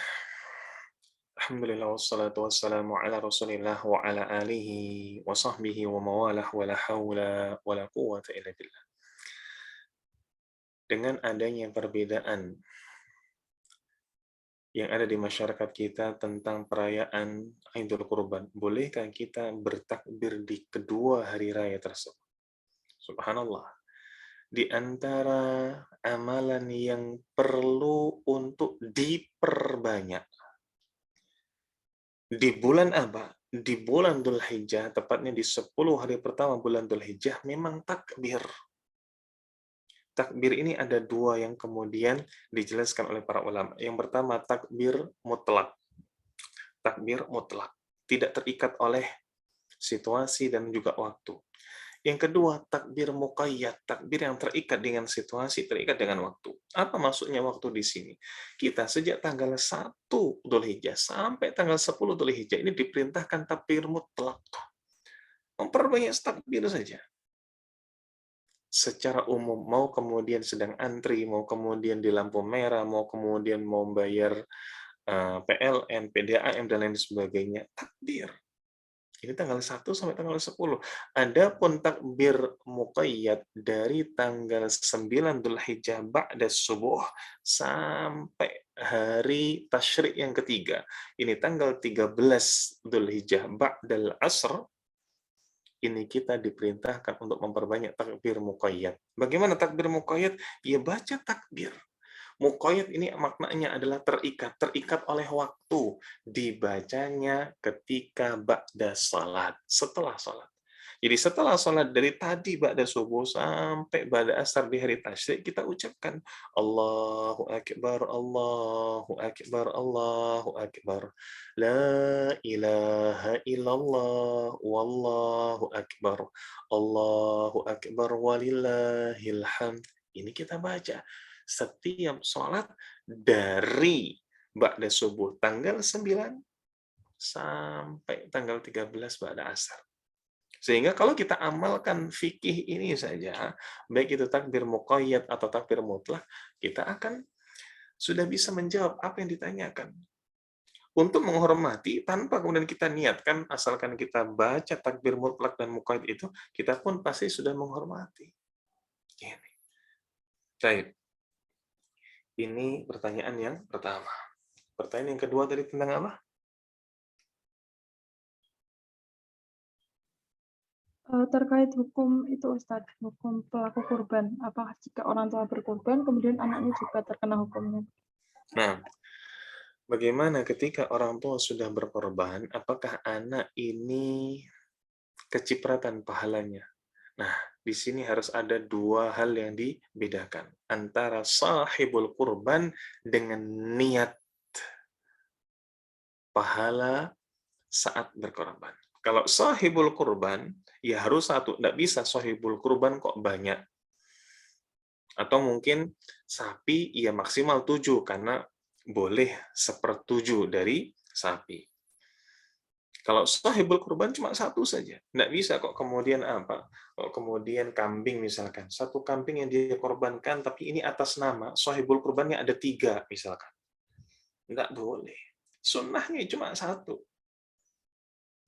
Alhamdulillah wassalatu wassalamu ala Rasulillah wa ala alihi wa sahbihi wa mawalah wa la haula wa la quwwata illa billah. Dengan adanya perbedaan yang ada di masyarakat kita tentang perayaan Idul Kurban, bolehkah kita bertakbir di kedua hari raya tersebut? Subhanallah. Di antara amalan yang perlu untuk diperbanyak. Di bulan apa? Di bulan Dzul Hijjah, tepatnya di 10 hari pertama bulan Dzul Hijjah, memang takbir. Takbir ini ada 2 yang kemudian dijelaskan oleh para ulama. Yang pertama, takbir mutlak. Takbir mutlak. Tidak terikat oleh situasi dan juga waktu. Yang kedua, takbir muqayyad. Takbir yang terikat dengan situasi, terikat dengan waktu. Apa maksudnya waktu di sini? Kita sejak tanggal 1 Dzul Hijjah sampai tanggal 10 Dzul Hijjah ini diperintahkan takbir mutlak. Memperbanyak takbir saja. Secara umum, mau kemudian sedang antri, mau kemudian di lampu merah, mau kemudian mau bayar PLN, PDAM, dan lain sebagainya, takbir. Ini tanggal 1 sampai tanggal 10. Adapun takbir muqayyad dari tanggal 9 Dzul Hijjah ba'da subuh sampai hari tasyrik yang ketiga. Ini tanggal 13 Dzul Hijjah ba'dal asr. Ini kita diperintahkan untuk memperbanyak takbir muqayyad. Bagaimana takbir muqayyad? Ya baca takbir. Muqayyad ini maknanya adalah terikat oleh waktu. Dibacanya ketika ba'da salat, setelah salat. Jadi setelah sholat dari tadi ba'da subuh sampai ba'da asar di hari tasyrik, kita ucapkan Allahu Akbar, Allahu Akbar, Allahu Akbar. La ilaha illallah, wallahu akbar. Allahu Akbar, walillahil hamd. Ini kita baca setiap sholat dari ba'da subuh tanggal 9 sampai tanggal 13 ba'da asar. Sehingga kalau kita amalkan fikih ini saja, baik itu takbir muqayyad atau takbir mutlak, kita akan sudah bisa menjawab apa yang ditanyakan. Untuk menghormati, tanpa kemudian kita niatkan, asalkan kita baca takbir mutlak dan muqayyad itu, kita pun pasti sudah menghormati. Ini. Baik. Ini pertanyaan yang pertama. Pertanyaan yang kedua tadi tentang apa? Terkait hukum itu Ustadz, hukum pelaku kurban. Apakah jika orang tua berkurban, kemudian anaknya juga terkena hukumnya? Nah, bagaimana ketika orang tua sudah berkorban, apakah anak ini kecipratan pahalanya? Nah, di sini harus ada dua hal yang dibedakan. Antara sahibul kurban dengan niat pahala saat berkorban. Kalau sahibul kurban, ya harus satu. Tidak bisa sahibul kurban kok banyak. Atau mungkin sapi ya maksimal 7, karena boleh 1/7 dari sapi. Kalau sahibul kurban cuma 1 saja. Tidak bisa kok kemudian apa? Kok kemudian kambing misalkan. 1 kambing yang dia korbankan, tapi ini atas nama sahibul kurbannya ada 3 misalkan. Tidak boleh. Sunnahnya cuma 1.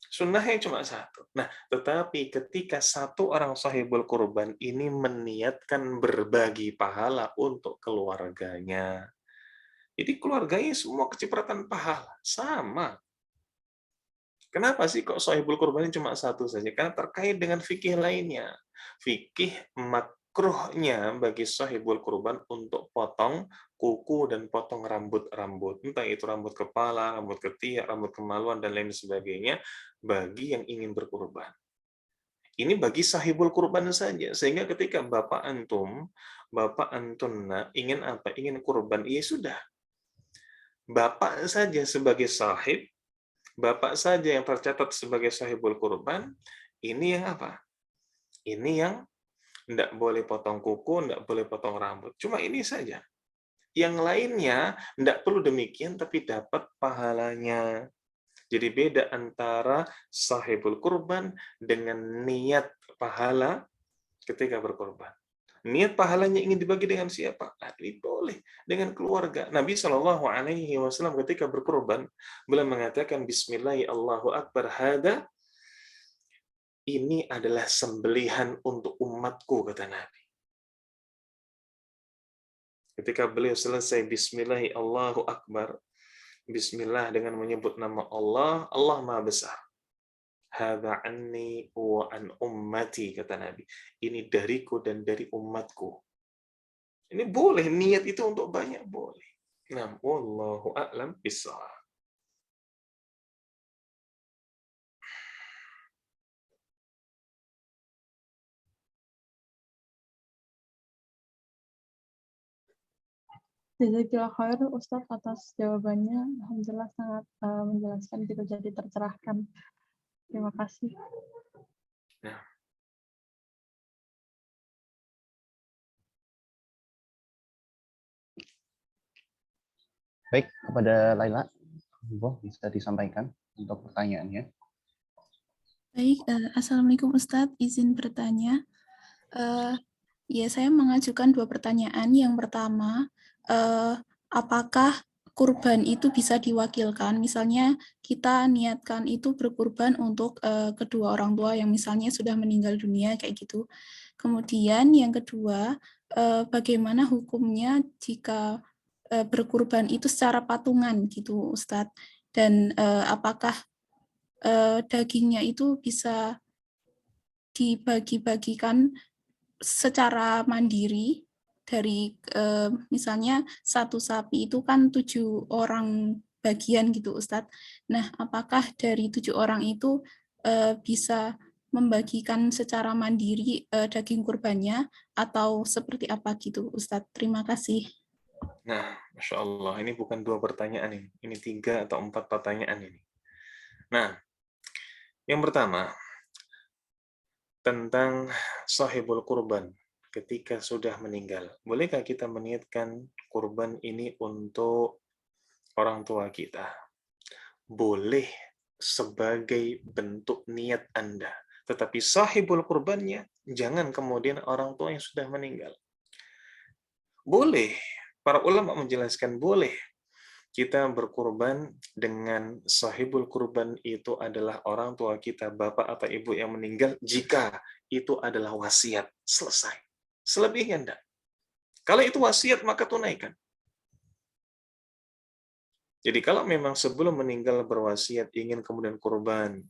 Sunnahnya cuma 1. Nah, tetapi ketika 1 orang sahibul kurban ini meniatkan berbagi pahala untuk keluarganya. Jadi keluarganya semua kecipratan pahala. Sama. Kenapa sih kok sahibul kurban cuma 1 saja? Karena terkait dengan fikih lainnya. Fikih makruhnya bagi sahibul kurban untuk potong kuku dan potong rambut-rambut. Entah itu rambut kepala, rambut ketiak, rambut kemaluan, dan lain sebagainya bagi yang ingin berkurban. Ini bagi sahibul kurban saja. Sehingga ketika Bapak Antum ingin apa? Ingin kurban, ya sudah. Bapak saja sebagai sahib, Bapak saja yang tercatat sebagai sahibul kurban, ini yang apa? Ini yang tidak boleh potong kuku, tidak boleh potong rambut. Cuma ini saja. Yang lainnya tidak perlu demikian, tapi dapat pahalanya. Jadi beda antara sahibul kurban dengan niat pahala ketika berkorban. Niat pahalanya ingin dibagi dengan siapa? Nah, ini boleh dengan keluarga. Nabi SAW ketika berkorban, beliau mengatakan Bismillahi Allahu Akbar hada. Ini adalah sembelihan untuk umatku, kata Nabi. Ketika beliau selesai Bismillahi Allahu Akbar, Bismillah dengan menyebut nama Allah, Allah Maha Besar. Hadza anni wa an ummati, kata Nabi. Ini dariku dan dari umatku. Ini boleh, niat itu untuk banyak boleh. Nah, wallahu a'lam bishawab. Jazakallah khair Ustadz atas jawabannya. Alhamdulillah sangat menjelaskan gitu, jadi tercerahkan. Terima kasih. Nah. Baik, kepada Laila, bisa disampaikan untuk pertanyaannya. Baik, Assalamualaikum Ustadz, izin bertanya. Ya, saya mengajukan 2 pertanyaan. Yang pertama, apakah kurban itu bisa diwakilkan? Misalnya kita niatkan itu berkurban untuk kedua orang tua yang misalnya sudah meninggal dunia, kayak gitu. Kemudian yang kedua, bagaimana hukumnya jika berkurban itu secara patungan gitu, Ustadz? Dan apakah dagingnya itu bisa dibagi-bagikan secara mandiri dari misalnya 1 sapi itu kan 7 orang bagian gitu Ustadz. Nah, apakah dari 7 orang itu bisa membagikan secara mandiri daging kurbannya atau seperti apa gitu, Ustadz? Terima kasih. Nah, Masya Allah, ini bukan 2 pertanyaan ini 3 atau 4 pertanyaan ini. Nah, yang pertama, tentang sahibul kurban ketika sudah meninggal. Bolehkah kita meniatkan kurban ini untuk orang tua kita? Boleh sebagai bentuk niat Anda. Tetapi sahibul kurbannya, jangan kemudian orang tua yang sudah meninggal. Boleh, para ulama menjelaskan boleh kita berkurban dengan sahibul kurban itu adalah orang tua kita, bapak atau ibu yang meninggal, jika itu adalah wasiat, selesai. Selebihnya enggak. Kalau itu wasiat, maka tunaikan. Jadi kalau memang sebelum meninggal berwasiat ingin kemudian kurban,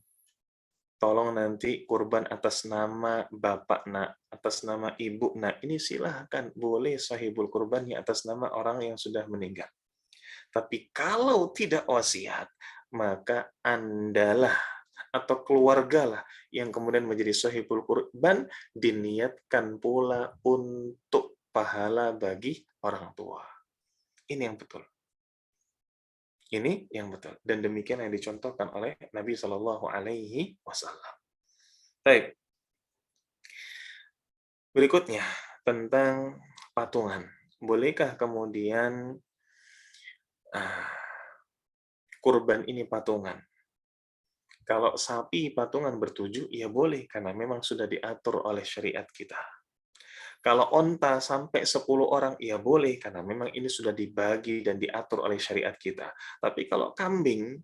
tolong nanti kurban atas nama bapak nak, atas nama ibu nak, ini silahkan, boleh sahibul kurbannya atas nama orang yang sudah meninggal. Tapi kalau tidak wasiat, maka Andalah atau keluargalah yang kemudian menjadi sahibul kurban, diniatkan pula untuk pahala bagi orang tua. Ini yang betul. Ini yang betul. Dan demikian yang dicontohkan oleh Nabi Shallallahu Alaihi Wasallam. Baik. Berikutnya tentang patungan. Bolehkah kemudian kurban ini patungan? Kalau sapi patungan bertujuh, ya boleh, karena memang sudah diatur oleh syariat kita. Kalau onta sampai 10 orang, ya boleh, karena memang ini sudah dibagi dan diatur oleh syariat kita. Tapi kalau kambing,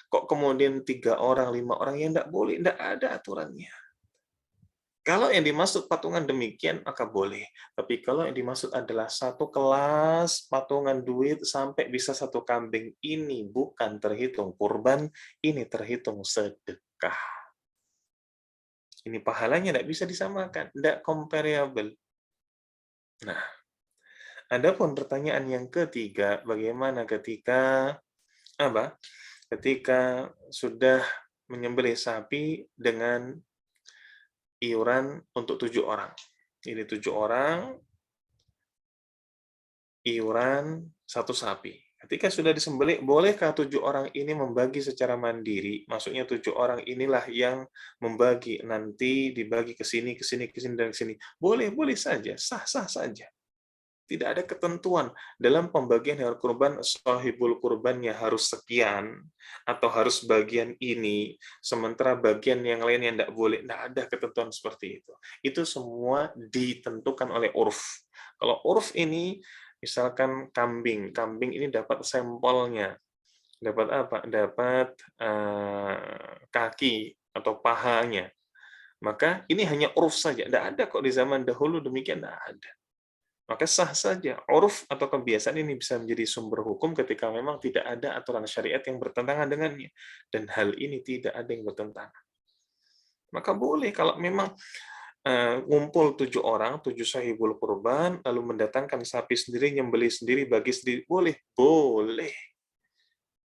kok kemudian 3 orang, 5 orang, ya enggak boleh, enggak ada aturannya. Kalau yang dimaksud patungan demikian, maka boleh. Tapi kalau yang dimaksud adalah satu kelas patungan duit sampai bisa 1 kambing, ini bukan terhitung kurban, ini terhitung sedekah. Ini pahalanya tidak bisa disamakan, tidak comparable. Nah, adapun pertanyaan yang ketiga, bagaimana ketika sudah menyembelih sapi dengan iuran untuk 7 orang. Ini 7 orang, iuran 1 sapi. Ketika sudah disembelih, bolehkah 7 orang ini membagi secara mandiri? Maksudnya 7 orang inilah yang membagi, nanti dibagi ke sini, ke sini, ke sini, dan ke sini. Boleh, boleh saja, sah-sah saja. Tidak ada ketentuan dalam pembagian hewan kurban, sahibul kurbannya harus sekian, atau harus bagian ini, sementara bagian yang lain yang tidak boleh. Tidak ada ketentuan seperti itu. Itu semua ditentukan oleh urf. Kalau urf ini, misalkan kambing ini dapat sampelnya. Dapat apa? Dapat kaki atau pahanya. Maka ini hanya urf saja. Tidak ada kok di zaman dahulu demikian, tidak ada. Maka sah saja. Uruf atau kebiasaan ini bisa menjadi sumber hukum ketika memang tidak ada aturan syariat yang bertentangan dengannya. Dan hal ini tidak ada yang bertentangan. Maka boleh kalau memang ngumpul 7 orang, 7 sahibul kurban, lalu mendatangkan sapi sendiri, nyembelih sendiri, bagi sendiri. Boleh. Boleh.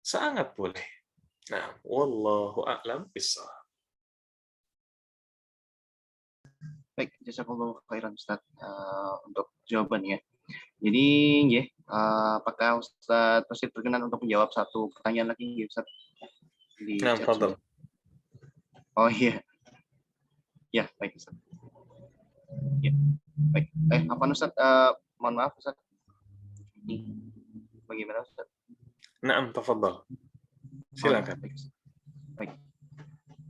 Sangat boleh. Nah, wallahu a'lam bishawab. Baik, jazakallahu khairan Ustaz untuk jawabannya. Jadi, ya, apakah Ustaz Rosid berkenan untuk menjawab satu pertanyaan lagi, Ustaz? Nah, fadhal. Oh iya. Ya, baik Ustaz. Ya, baik. Apa Ustaz? Mohon maaf Ustaz. Ini bagaimana Ustaz? Naam, tafadhal. Silakan. Baik.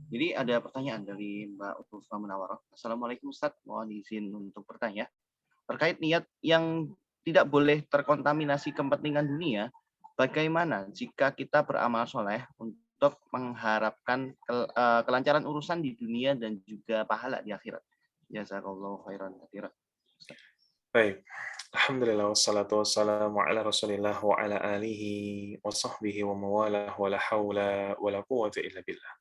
Jadi ada pertanyaan dari Mbak Ulfa Munawarah. Assalamualaikum Ustaz, mohon izin untuk bertanya. Terkait niat yang tidak boleh terkontaminasi kepentingan dunia, bagaimana jika kita beramal soleh untuk mengharapkan kelancaran urusan di dunia dan juga pahala di akhirat? Jazakallahu khairan katsiran. Baik. Alhamdulillah wassalatu wassalamu ala Rasulillah wa ala alihi wa sahbihi wa mawalah wa la haula wa la quwwata illa billah.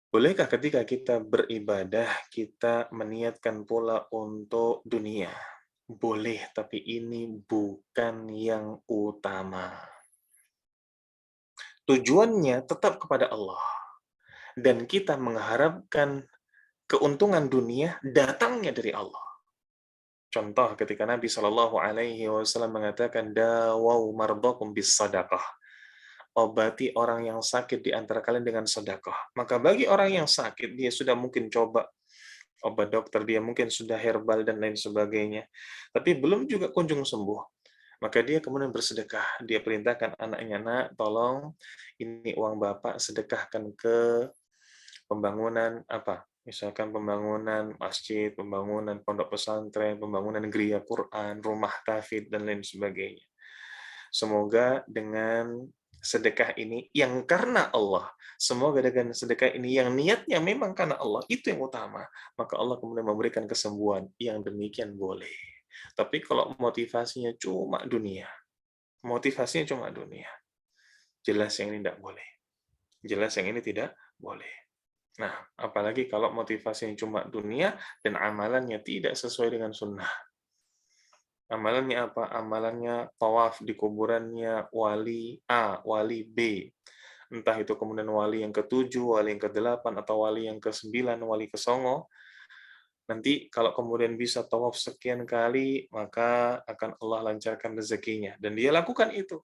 Bolehkah ketika kita beribadah, kita meniatkan pula untuk dunia? Boleh, tapi ini bukan yang utama. Tujuannya tetap kepada Allah. dan kita mengharapkan keuntungan dunia datangnya dari Allah. Contoh ketika Nabi Shallallahu Alaihi Wasallam mengatakan dawau mardakum bis sadaqah, obati orang yang sakit di antara kalian dengan sedekah. Maka bagi orang yang sakit, dia sudah mungkin coba obat dokter, dia mungkin sudah herbal dan lain sebagainya, tapi belum juga kunjung sembuh. Maka dia kemudian bersedekah. Dia perintahkan anaknya, nak, tolong ini uang bapak sedekahkan ke pembangunan apa? Misalkan pembangunan masjid, pembangunan pondok pesantren, pembangunan gereja Quran, rumah tahfidz dan lain sebagainya. Semoga dengan sedekah ini yang karena Allah, semoga dengan sedekah ini yang niatnya memang karena Allah, itu yang utama, maka Allah kemudian memberikan kesembuhan. Yang demikian boleh. Tapi kalau motivasinya cuma dunia, jelas yang ini tidak boleh. Jelas yang ini tidak boleh. Nah, apalagi kalau motivasinya cuma dunia dan amalannya tidak sesuai dengan sunnah. Amalannya apa? Amalannya tawaf di kuburannya wali A, wali B. Entah itu kemudian wali yang ke-7, wali yang ke-8, atau wali yang ke-9, wali ke-9. Nanti kalau kemudian bisa tawaf sekian kali, maka akan Allah lancarkan rezekinya. Dan dia lakukan itu.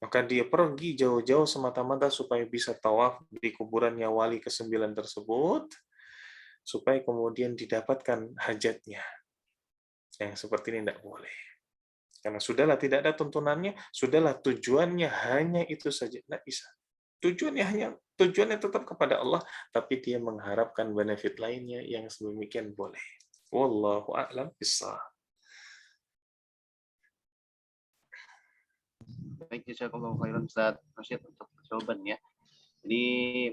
Maka dia pergi jauh-jauh semata-mata supaya bisa tawaf di kuburannya wali ke-9 tersebut, supaya kemudian didapatkan hajatnya. Yang seperti ini tidak boleh. Karena sudahlah tidak ada tuntunannya, sudahlah tujuannya hanya itu saja. Tidak bisa. Tujuannya tetap kepada Allah, tapi dia mengharapkan benefit lainnya yang sedemikian boleh. Wallahu a'lam bishawab. Baik, jazakallahu khairan Ustaz Rashid untuk jawabannya. Jadi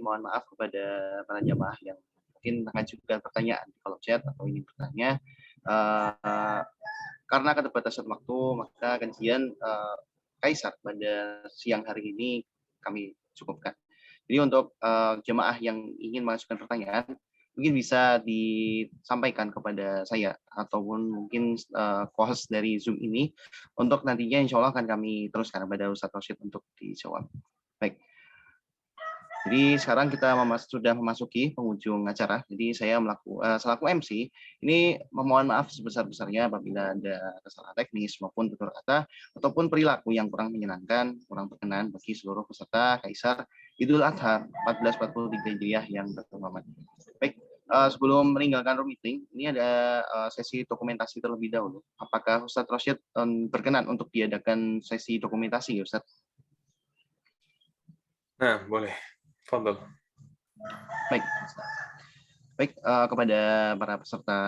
mohon maaf kepada para jamaah yang mungkin mengajukan pertanyaan di kolom chat atau ingin bertanya. Karena keterbatasan waktu, maka kajian Kaisar pada siang hari ini kami cukupkan. Jadi untuk jemaah yang ingin mengajukan pertanyaan, mungkin bisa disampaikan kepada saya ataupun mungkin host dari Zoom ini untuk nantinya insya Allah akan kami teruskan kepada Ustadz Rashid untuk dijawab. Baik. Jadi sekarang kita sudah memasuki penghujung acara. Jadi saya selaku MC ini memohon maaf sebesar-besarnya apabila ada kesalahan teknis maupun tutur kata ataupun perilaku yang kurang menyenangkan, kurang berkenan bagi seluruh peserta Kaisar Idul Adha 1443 Hijriah yang berhormat. Baik, sebelum meninggalkan room meeting, ini ada sesi dokumentasi terlebih dahulu. Apakah Ustadz Rashid berkenan untuk diadakan sesi dokumentasi, Ustadz? Nah, boleh. Fadhal. Baik, kepada para peserta